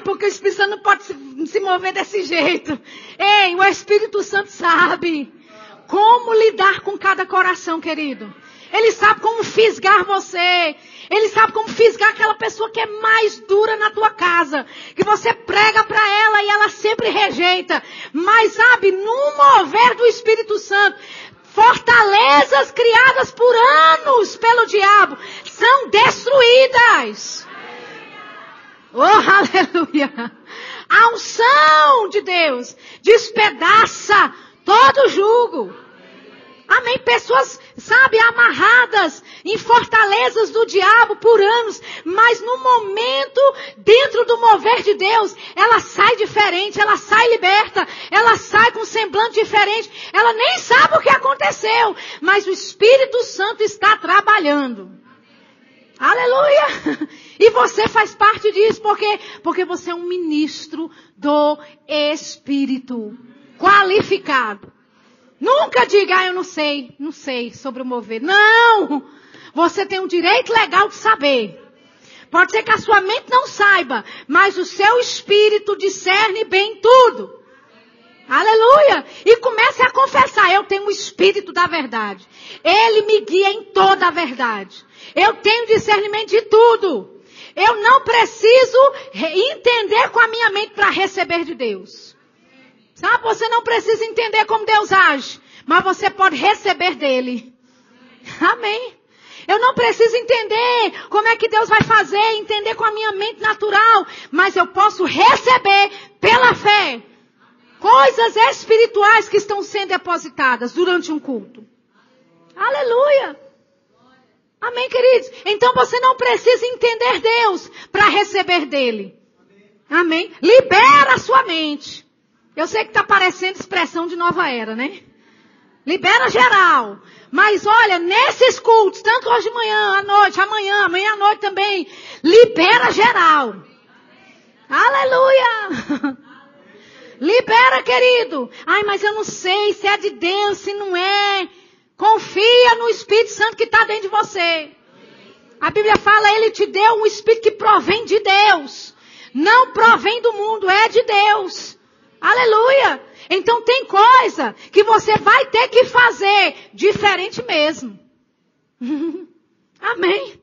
Porque o Espírito Santo não pode se mover desse jeito. Ei, o Espírito Santo sabe como lidar com cada coração, querido. Ele sabe como fisgar você. Ele sabe como fisgar aquela pessoa que é mais dura na tua casa. Que você prega para ela e ela sempre rejeita. Mas sabe, no mover do Espírito Santo, fortalezas criadas por anos pelo diabo são destruídas. Oh, aleluia. A unção de Deus despedaça todo jugo. Amém? Pessoas, sabe, amarradas em fortalezas do diabo por anos, mas no momento, dentro do mover de Deus, ela sai diferente, ela sai liberta, ela sai com um semblante diferente, ela nem sabe o que aconteceu, mas o Espírito Santo está trabalhando. Aleluia! E você faz parte disso, por quê? Porque você é um ministro do Espírito, qualificado. Nunca diga, eu não sei sobre o mover. Não! Você tem um direito legal de saber. Pode ser que a sua mente não saiba, mas o seu espírito discerne bem tudo. Aleluia! E comece a confessar, eu tenho o espírito da verdade. Ele me guia em toda a verdade. Eu tenho discernimento de tudo. Eu não preciso entender com a minha mente para receber de Deus. Sabe, você não precisa entender como Deus age, mas você pode receber dele. Amém. Eu não preciso entender como é que Deus vai fazer, entender com a minha mente natural, mas eu posso receber pela fé coisas espirituais que estão sendo depositadas durante um culto. Aleluia. Amém, queridos? Então você não precisa entender Deus para receber dele. Amém? Libera a sua mente. Eu sei que está parecendo expressão de nova era, né? Libera geral. Mas olha, nesses cultos, tanto hoje de manhã, à noite, amanhã à noite também, libera geral. Aleluia! Libera, querido. Ai, mas eu não sei se é de Deus, se não é. Confia no Espírito Santo que está dentro de você. A Bíblia fala, Ele te deu um Espírito que provém de Deus. Não provém do mundo, é de Deus. Aleluia! Então tem coisa que você vai ter que fazer diferente mesmo. Amém?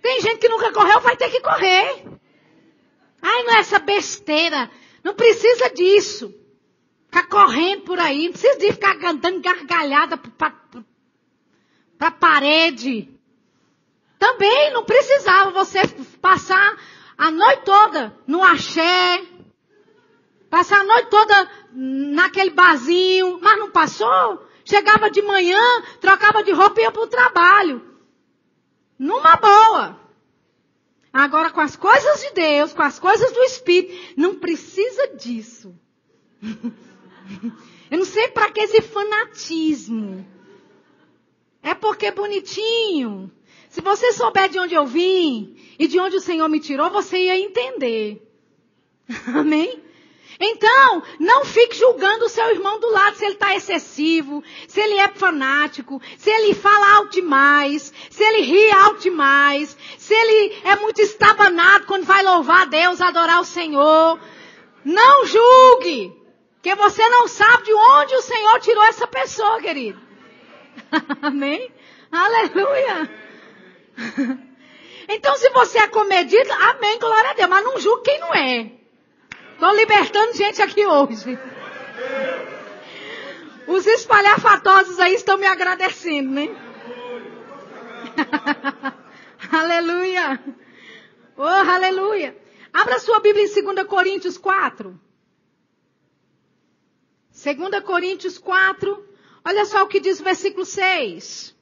Tem gente que nunca correu, vai ter que correr. Ai, não é essa besteira. Não precisa disso. Ficar correndo por aí. Não precisa de ficar dando gargalhada para parede. Também não precisava você passar a noite toda no axé. Passar a noite toda naquele barzinho. Mas não passou. Chegava de manhã, trocava de roupa e ia para o trabalho. Numa boa. Agora, com as coisas de Deus, com as coisas do Espírito, não precisa disso. Eu não sei para que esse fanatismo. É porque é bonitinho. Se você souber de onde eu vim e de onde o Senhor me tirou, você ia entender. Amém? Então, não fique julgando o seu irmão do lado se ele está excessivo, se ele é fanático, se ele fala alto demais, se ele ri alto demais, se ele é muito estabanado quando vai louvar a Deus, adorar o Senhor. Não julgue, porque você não sabe de onde o Senhor tirou essa pessoa, querido. Amém? Aleluia. Então, se você é comedido, amém, glória a Deus, mas não julgue quem não é. Estou libertando gente aqui hoje. Os espalhafatosos aí estão me agradecendo, né? Aleluia. Oh, aleluia. Abra sua Bíblia em 2 Coríntios 4. 2 Coríntios 4. Olha só o que diz o versículo 6.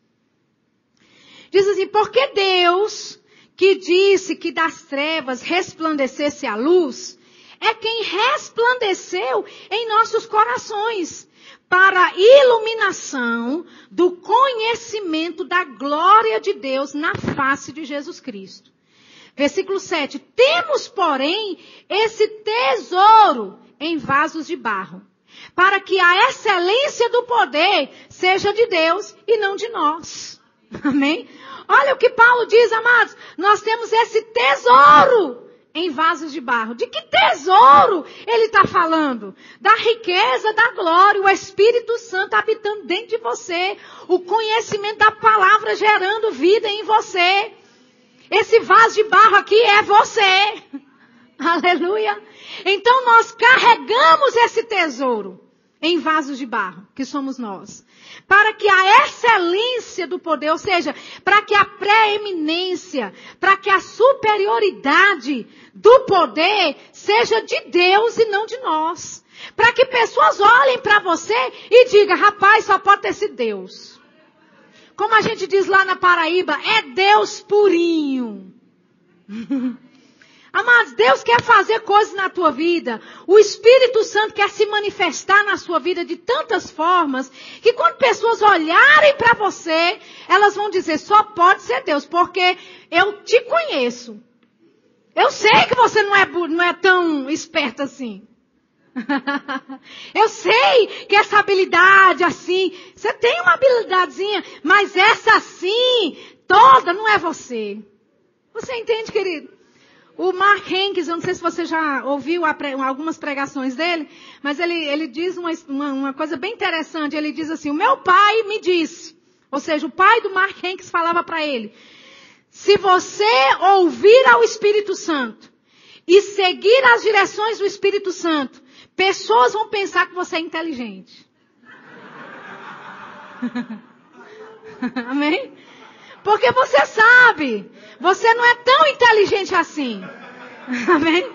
Diz assim, porque Deus, que disse que das trevas resplandecesse a luz, é quem resplandeceu em nossos corações, para a iluminação do conhecimento da glória de Deus na face de Jesus Cristo. Versículo 7. Temos, porém, esse tesouro em vasos de barro, para que a excelência do poder seja de Deus e não de nós. Amém? Olha o que Paulo diz, amados. Nós temos esse tesouro em vasos de barro. De que tesouro ele está falando? Da riqueza, da glória, o Espírito Santo habitando dentro de você. O conhecimento da palavra gerando vida em você. Esse vaso de barro aqui é você. Aleluia. Então nós carregamos esse tesouro em vasos de barro, que somos nós. Para que a excelência do poder, ou seja, para que a preeminência, para que a superioridade do poder seja de Deus e não de nós. Para que pessoas olhem para você e digam, rapaz, só pode ter sido Deus. Como a gente diz lá na Paraíba, é Deus purinho. Amados, Deus quer fazer coisas na tua vida. O Espírito Santo quer se manifestar na sua vida de tantas formas, que quando pessoas olharem para você, elas vão dizer, só pode ser Deus, porque eu te conheço. Eu sei que você não é tão esperto assim. Eu sei que essa habilidade assim, você tem uma habilidadezinha, mas essa assim, toda não é você. Você entende, querido? O Mark Hanks, eu não sei se você já ouviu algumas pregações dele, mas ele diz uma coisa bem interessante. Ele diz assim, o meu pai me disse, ou seja, o pai do Mark Hanks falava para ele, se você ouvir ao Espírito Santo e seguir as direções do Espírito Santo, pessoas vão pensar que você é inteligente. Amém? Porque você sabe, você não é tão inteligente assim. Amém?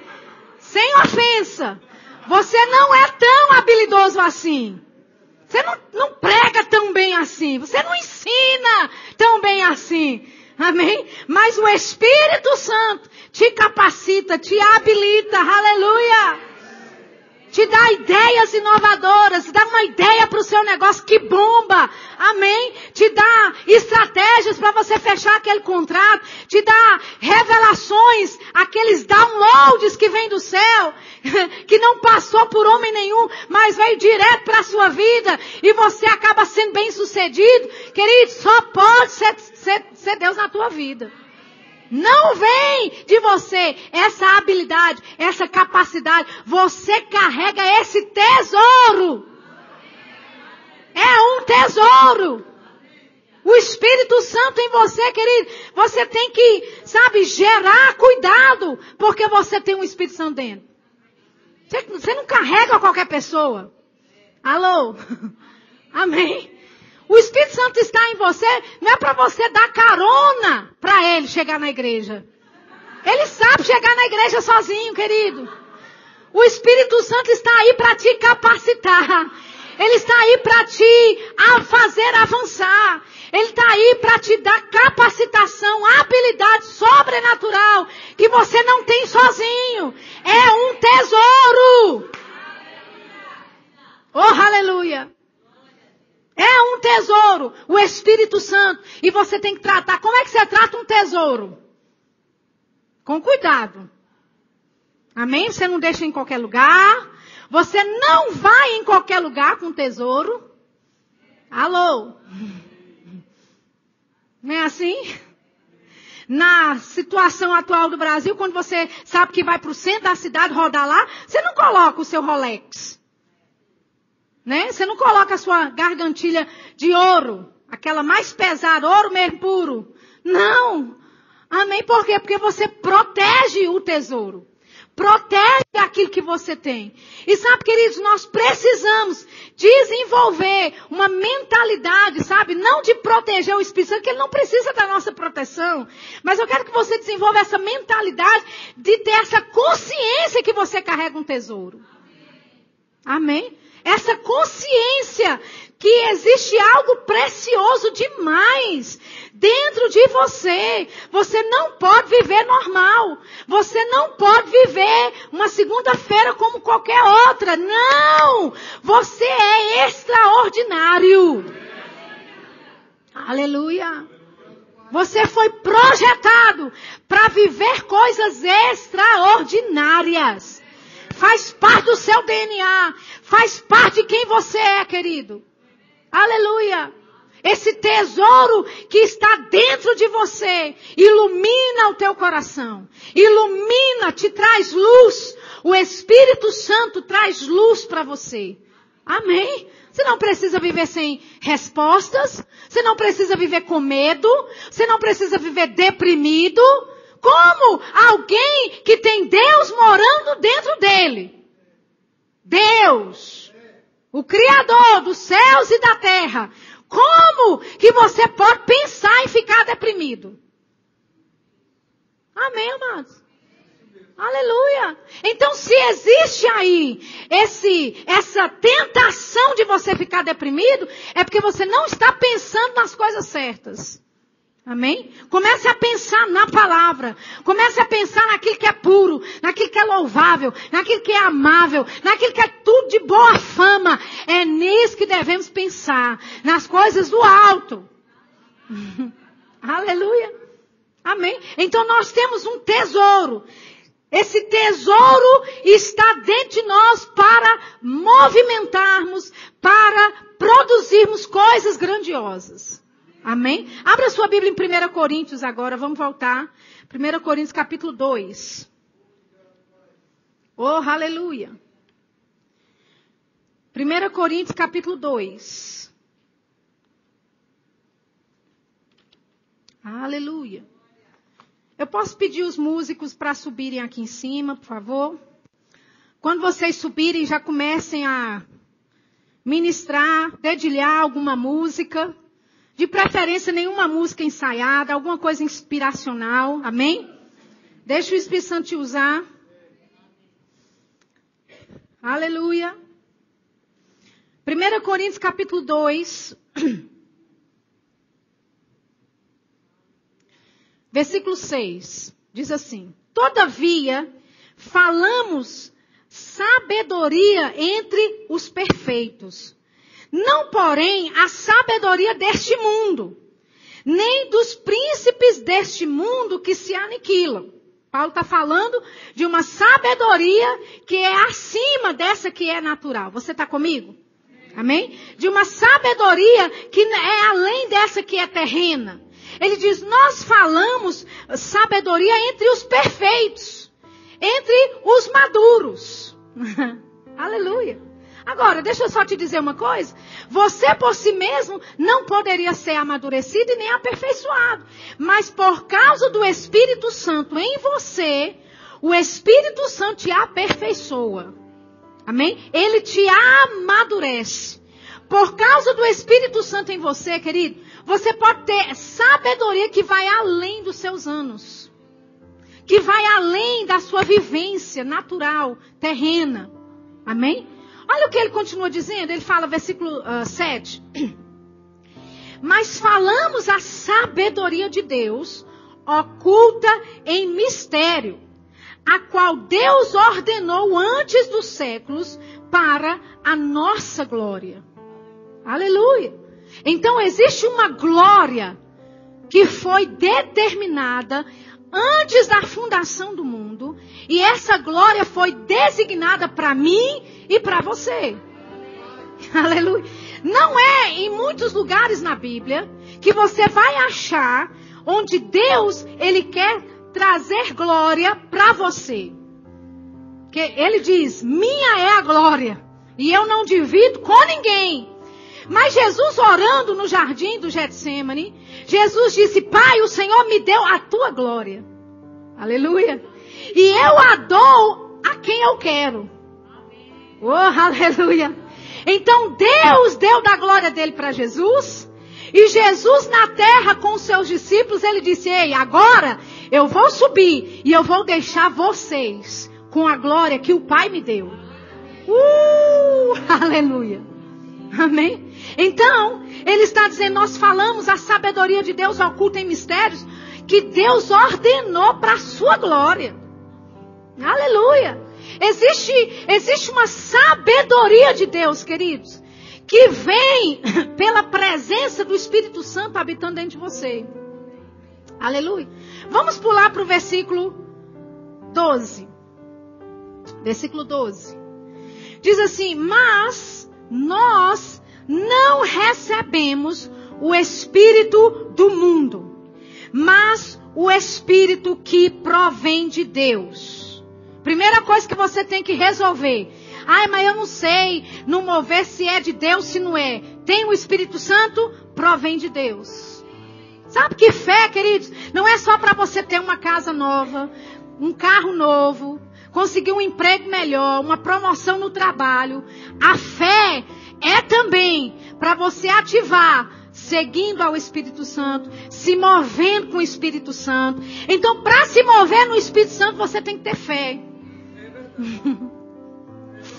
Sem ofensa. Você não é tão habilidoso assim. Você não prega tão bem assim. Você não ensina tão bem assim. Amém? Mas o Espírito Santo te capacita, te habilita. Aleluia! Te dá ideias inovadoras, te dá uma ideia para o seu negócio que bomba, amém? Te dá estratégias para você fechar aquele contrato, te dá revelações, aqueles downloads que vêm do céu, que não passou por homem nenhum, mas veio direto para a sua vida, e você acaba sendo bem sucedido. Querido, só pode ser Deus na tua vida. Não vem de você essa habilidade, essa capacidade. Você carrega esse tesouro. É um tesouro. O Espírito Santo em você, querido. Você tem que, gerar cuidado. Porque você tem um Espírito Santo dentro. Você não carrega qualquer pessoa. Alô? Amém? O Espírito Santo está em você, não é para você dar carona para ele chegar na igreja. Ele sabe chegar na igreja sozinho, querido. O Espírito Santo está aí para te capacitar. Ele está aí para te fazer avançar. Ele está aí para te dar capacitação, habilidade sobrenatural que você não tem sozinho. É um tesouro. Oh, aleluia. É um tesouro, o Espírito Santo. E você tem que tratar. Como é que você trata um tesouro? Com cuidado. Amém? Você não deixa em qualquer lugar. Você não vai em qualquer lugar com tesouro. Alô? Não é assim? Na situação atual do Brasil, quando você sabe que vai para o centro da cidade rodar lá, você não coloca o seu Rolex. Né? Você não coloca a sua gargantilha de ouro, aquela mais pesada, ouro mesmo puro. Não. Amém? Por quê? Porque você protege o tesouro. Protege aquilo que você tem. E sabe, queridos, nós precisamos desenvolver uma mentalidade, sabe? Não de proteger o Espírito Santo, que ele não precisa da nossa proteção. Mas eu quero que você desenvolva essa mentalidade de ter essa consciência que você carrega um tesouro. Amém? Essa consciência que existe algo precioso demais dentro de você. Você não pode viver normal. Você não pode viver uma segunda-feira como qualquer outra. Não! Você é extraordinário. Aleluia. Você foi projetado para viver coisas extraordinárias. Faz parte do seu DNA. Faz parte de quem você é, querido. Aleluia. Esse tesouro que está dentro de você ilumina o teu coração. Ilumina, te traz luz. O Espírito Santo traz luz para você. Amém? Você não precisa viver sem respostas. Você não precisa viver com medo. Você não precisa viver deprimido. Como alguém que tem Deus morando dentro dele. Deus, o Criador dos céus e da terra. Como que você pode pensar em ficar deprimido? Amém, amados? Aleluia. Então, se existe aí essa tentação de você ficar deprimido, é porque você não está pensando nas coisas certas. Amém? Comece a pensar na palavra. Comece a pensar naquilo que é puro, naquilo que é louvável, naquilo que é amável, naquilo que é tudo de boa fama. É nisso que devemos pensar, nas coisas do alto. Aleluia. Amém? Então nós temos um tesouro. Esse tesouro está dentro de nós para movimentarmos, para produzirmos coisas grandiosas. Amém? Abra sua Bíblia em 1 Coríntios agora, vamos voltar. 1 Coríntios capítulo 2. Oh, aleluia. 1 Coríntios capítulo 2. Aleluia. Eu posso pedir os músicos para subirem aqui em cima, por favor? Quando vocês subirem, já comecem a ministrar, dedilhar alguma música. De preferência, nenhuma música ensaiada, alguma coisa inspiracional. Amém? Deixa o Espírito Santo te usar. Aleluia. 1 Coríntios capítulo 2. Versículo 6. Diz assim: Todavia, falamos sabedoria entre os perfeitos. Não, porém, a sabedoria deste mundo, nem dos príncipes deste mundo que se aniquilam. Paulo está falando de uma sabedoria que é acima dessa que é natural. Você está comigo? Amém? De uma sabedoria que é além dessa que é terrena. Ele diz, nós falamos sabedoria entre os perfeitos, entre os maduros. Aleluia. Agora, deixa eu só te dizer uma coisa. Você por si mesmo não poderia ser amadurecido e nem aperfeiçoado. Mas por causa do Espírito Santo em você, o Espírito Santo te aperfeiçoa. Amém? Ele te amadurece. Por causa do Espírito Santo em você, querido, você pode ter sabedoria que vai além dos seus anos. Que vai além da sua vivência natural, terrena. Amém? Olha o que ele continua dizendo. Ele fala, versículo 7. Mas falamos a sabedoria de Deus, oculta em mistério, a qual Deus ordenou antes dos séculos para a nossa glória. Aleluia. Então existe uma glória que foi determinada antes da fundação do mundo. E essa glória foi designada para mim e para você. Aleluia. Não é em muitos lugares na Bíblia que você vai achar onde Deus, Ele quer trazer glória para você. Que Ele diz, minha é a glória. E eu não divido com ninguém. Mas Jesus orando no jardim do Getsêmani, Jesus disse, Pai, o Senhor me deu a tua glória. Aleluia. E eu a dou a quem eu quero. Oh, aleluia. Então Deus deu da glória dele para Jesus. E Jesus na terra com os seus discípulos, ele disse: ei, agora eu vou subir e eu vou deixar vocês com a glória que o Pai me deu. Aleluia. Amém? Então, ele está dizendo, nós falamos a sabedoria de Deus oculta em mistérios que Deus ordenou para a sua glória. Aleluia. Existe uma sabedoria de Deus, queridos, que vem pela presença do Espírito Santo habitando dentro de você. Aleluia. Vamos pular para o versículo 12. Versículo 12. Diz assim: mas nós não recebemos o Espírito do mundo, mas o Espírito que provém de Deus. Primeira coisa que você tem que resolver. Ai, mas eu não sei no mover se é de Deus, se não é. Tem o Espírito Santo, provém de Deus. Sabe que fé, queridos? Não é só para você ter uma casa nova, um carro novo, conseguir um emprego melhor, uma promoção no trabalho. A fé é também para você ativar, seguindo ao Espírito Santo, se movendo com o Espírito Santo. Então, para se mover no Espírito Santo, você tem que ter fé.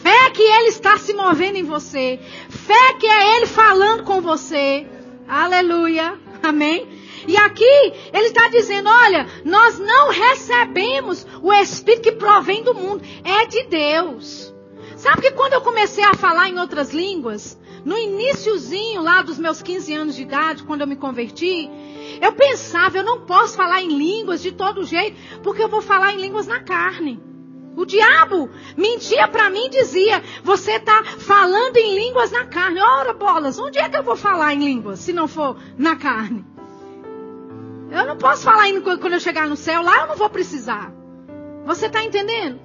Fé que Ele está se movendo em você. Fé que é Ele falando com você. Aleluia. Amém. E aqui Ele está dizendo, olha, nós não recebemos o Espírito que provém do mundo. É de Deus. Sabe que quando eu comecei a falar em outras línguas, no iniciozinho lá dos meus 15 anos de idade, quando eu me converti, eu pensava, eu não posso falar em línguas de todo jeito, porque eu vou falar em línguas na carne. O diabo mentia para mim e dizia, você está falando em línguas na carne. Ora, bolas, onde é que eu vou falar em línguas, se não for na carne? Eu não posso falar em línguas quando eu chegar no céu, lá eu não vou precisar. Você está entendendo?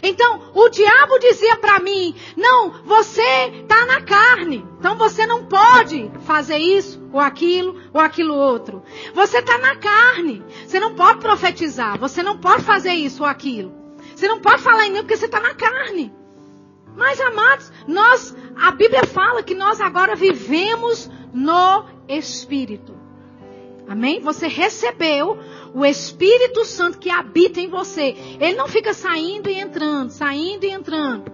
Então, o diabo dizia para mim, não, você está na carne, então você não pode fazer isso, ou aquilo outro. Você está na carne, você não pode profetizar, você não pode fazer isso ou aquilo. Você não pode falar em língua porque você está na carne. Mas, amados, a Bíblia fala que nós agora vivemos no Espírito. Amém? Você recebeu o Espírito Santo que habita em você. Ele não fica saindo e entrando.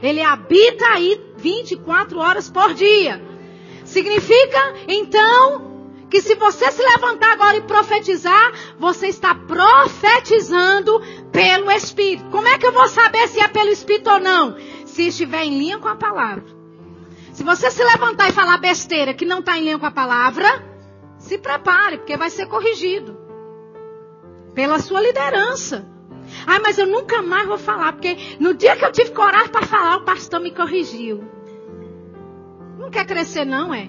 Ele habita aí 24 horas por dia. Significa, então, que se você se levantar agora e profetizar, você está profetizando pelo Espírito. Como é que eu vou saber se é pelo Espírito ou não? Se estiver em linha com a palavra. Se você se levantar e falar besteira que não está em linha com a palavra, se prepare, porque vai ser corrigido. Pela sua liderança. Ah, mas eu nunca mais vou falar, porque no dia que eu tive coragem para falar, o pastor me corrigiu. Não quer crescer não, é?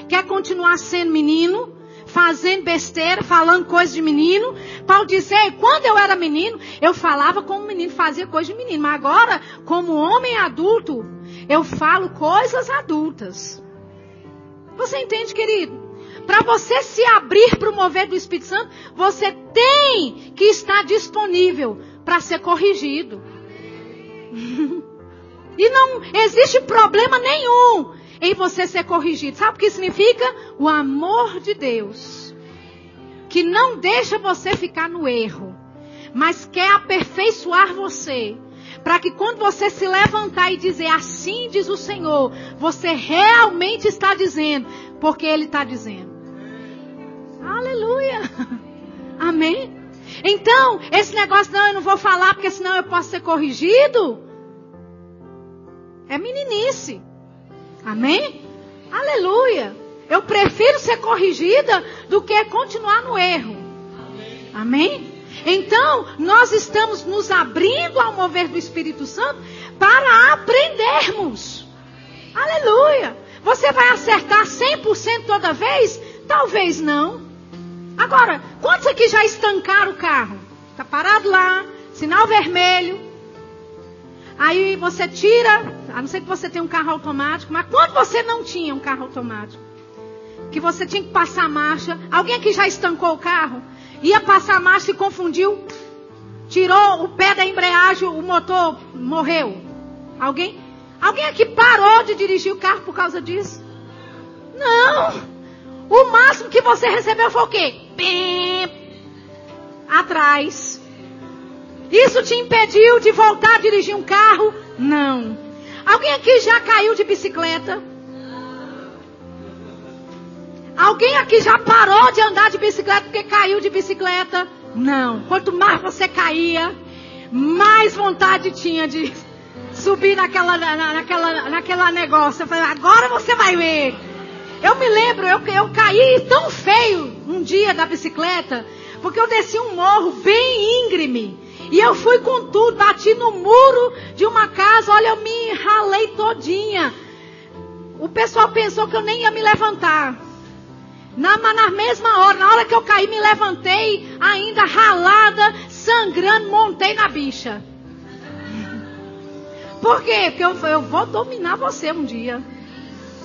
Quer continuar sendo menino, fazendo besteira, falando coisa de menino? Paulo disse, quando eu era menino, eu falava como menino, fazia coisa de menino. Mas agora, como homem adulto, eu falo coisas adultas. Você entende, querido? Para você se abrir para o mover do Espírito Santo, você tem que estar disponível para ser corrigido. E não existe problema nenhum em você ser corrigido. Sabe o que significa? O amor de Deus. Que não deixa você ficar no erro. Mas quer aperfeiçoar você. Para que quando você se levantar e dizer, assim diz o Senhor, você realmente está dizendo, porque Ele está dizendo. Aleluia. Amém? Então, esse negócio, não, eu não vou falar, porque senão eu posso ser corrigido. É meninice. Amém? Aleluia. Eu prefiro ser corrigida do que continuar no erro. Amém? Então, nós estamos nos abrindo ao mover do Espírito Santo para aprendermos. Aleluia. Você vai acertar 100% toda vez? Talvez não. Agora, quantos aqui já estancaram o carro? Está parado lá, sinal vermelho. Aí você tira, a não ser que você tenha um carro automático, mas quando você não tinha um carro automático, que você tinha que passar a marcha, alguém aqui já estancou o carro? Ia passar a marcha e confundiu, tirou o pé da embreagem, o motor morreu. Alguém aqui parou de dirigir o carro por causa disso? Não. O máximo que você recebeu foi o quê? Bem, atrás. Isso te impediu de voltar a dirigir um carro? Não. Alguém aqui já caiu de bicicleta? Alguém aqui já parou de andar de bicicleta porque caiu de bicicleta? Não. Quanto mais você caía, mais vontade tinha de subir naquela negócio. Eu falei, agora você vai ver. Eu me lembro, eu caí tão feio um dia da bicicleta, porque eu desci um morro bem íngreme. E eu fui com tudo, bati no muro de uma casa, olha, eu me ralei todinha. O pessoal pensou que eu nem ia me levantar. Na mesma hora, na hora que eu caí, me levantei, ainda ralada, sangrando, montei na bicha. Por quê? Porque eu vou dominar você um dia.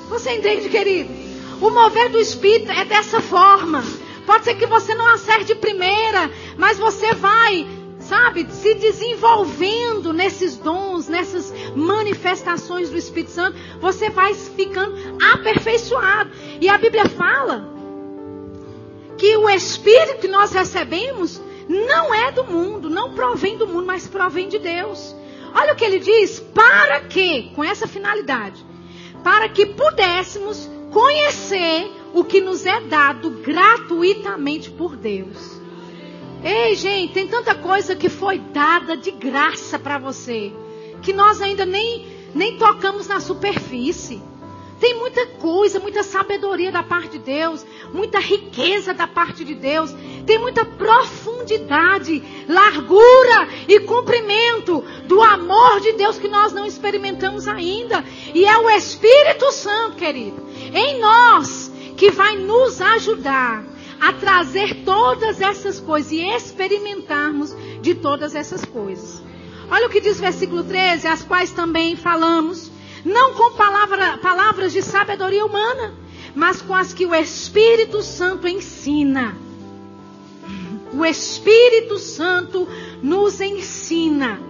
Você entende, querido? O mover do Espírito é dessa forma. Pode ser que você não acerte de primeira, mas você vai, sabe, se desenvolvendo nesses dons, nessas manifestações do Espírito Santo. Você vai ficando aperfeiçoado. E a Bíblia fala que o Espírito que nós recebemos não é do mundo, não provém do mundo, mas provém de Deus. Olha o que ele diz, para que, com essa finalidade, para que pudéssemos conhecer o que nos é dado gratuitamente por Deus. Ei, gente, tem tanta coisa que foi dada de graça para você, que nós ainda nem tocamos na superfície. Tem muita coisa, muita sabedoria da parte de Deus, muita riqueza da parte de Deus, tem muita profundidade, largura e comprimento do amor de Deus que nós não experimentamos ainda. E é o Espírito Santo, querido, em nós, que vai nos ajudar a trazer todas essas coisas e experimentarmos de todas essas coisas. Olha o que diz o versículo 13, as quais também falamos, não com palavras de sabedoria humana, mas com as que o Espírito Santo ensina. O Espírito Santo nos ensina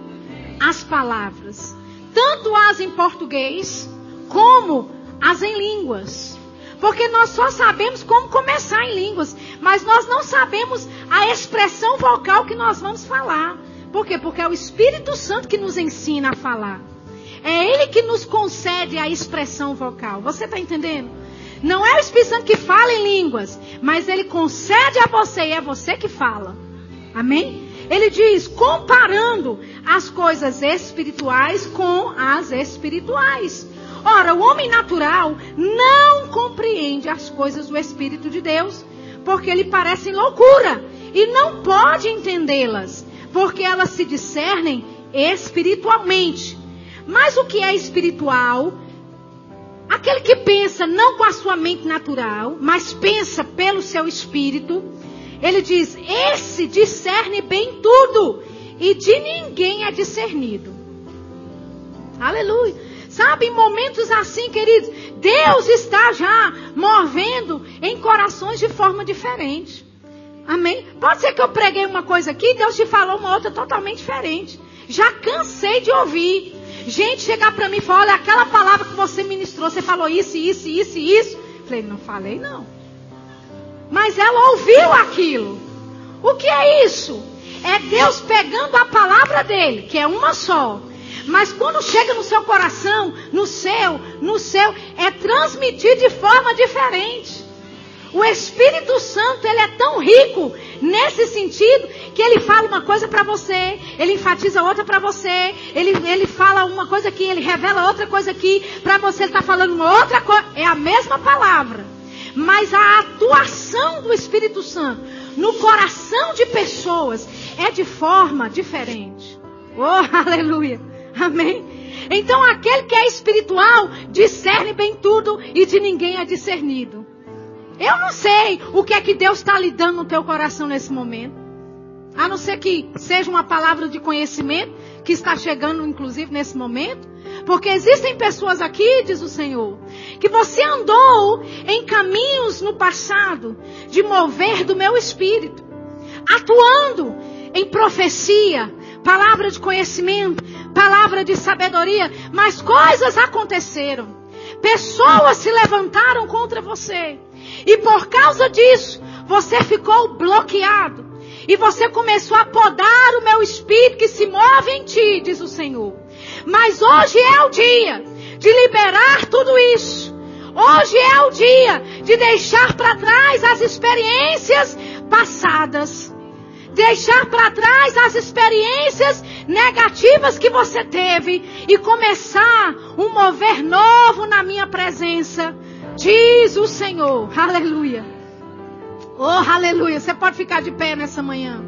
as palavras, tanto as em português, como as em línguas. Porque nós só sabemos como começar em línguas, mas nós não sabemos a expressão vocal que nós vamos falar. Por quê? Porque é o Espírito Santo que nos ensina a falar. É Ele que nos concede a expressão vocal. Você está entendendo? Não é o Espírito Santo que fala em línguas, mas Ele concede a você e é você que fala. Amém? Ele diz, comparando as coisas espirituais com as espirituais. Ora, o homem natural não compreende as coisas do Espírito de Deus, porque lhe parecem loucura, e não pode entendê-las, porque elas se discernem espiritualmente. Mas o que é espiritual? Aquele que pensa não com a sua mente natural, mas pensa pelo seu espírito. Ele diz, esse discerne bem tudo, e de ninguém é discernido. Aleluia. Sabe, em momentos assim, queridos, Deus está já movendo em corações de forma diferente. Amém? Pode ser que eu preguei uma coisa aqui e Deus te falou uma outra totalmente diferente. Já cansei de ouvir gente chegar para mim e falar, olha, aquela palavra que você ministrou, você falou isso. Falei, não falei não. Mas ela ouviu aquilo. O que é isso? É Deus pegando a palavra dele, que é uma só. Mas quando chega no seu coração, no seu, é transmitir de forma diferente. O Espírito Santo, ele é tão rico nesse sentido, que ele fala uma coisa para você, ele enfatiza outra para você, ele fala uma coisa aqui, ele revela outra coisa aqui, para você ele está falando uma outra coisa, é a mesma palavra. Mas a atuação do Espírito Santo no coração de pessoas é de forma diferente. Oh, aleluia! Amém? Então aquele que é espiritual discerne bem tudo e de ninguém é discernido. Eu não sei o que é que Deus está lhe dando no teu coração nesse momento. A não ser que seja uma palavra de conhecimento que está chegando inclusive nesse momento. Porque existem pessoas aqui, diz o Senhor, que você andou em caminhos no passado de mover do meu espírito, atuando em profecia, palavra de conhecimento, palavra de sabedoria, mas coisas aconteceram. Pessoas se levantaram contra você. E por causa disso, você ficou bloqueado. E você começou a podar o meu espírito que se move em ti, diz o Senhor. Mas hoje é o dia de liberar tudo isso. Hoje é o dia de deixar para trás as experiências passadas. Deixar para trás as experiências negativas que você teve e começar um mover novo na minha presença, diz o Senhor. Aleluia. Oh, aleluia. Você pode ficar de pé nessa manhã.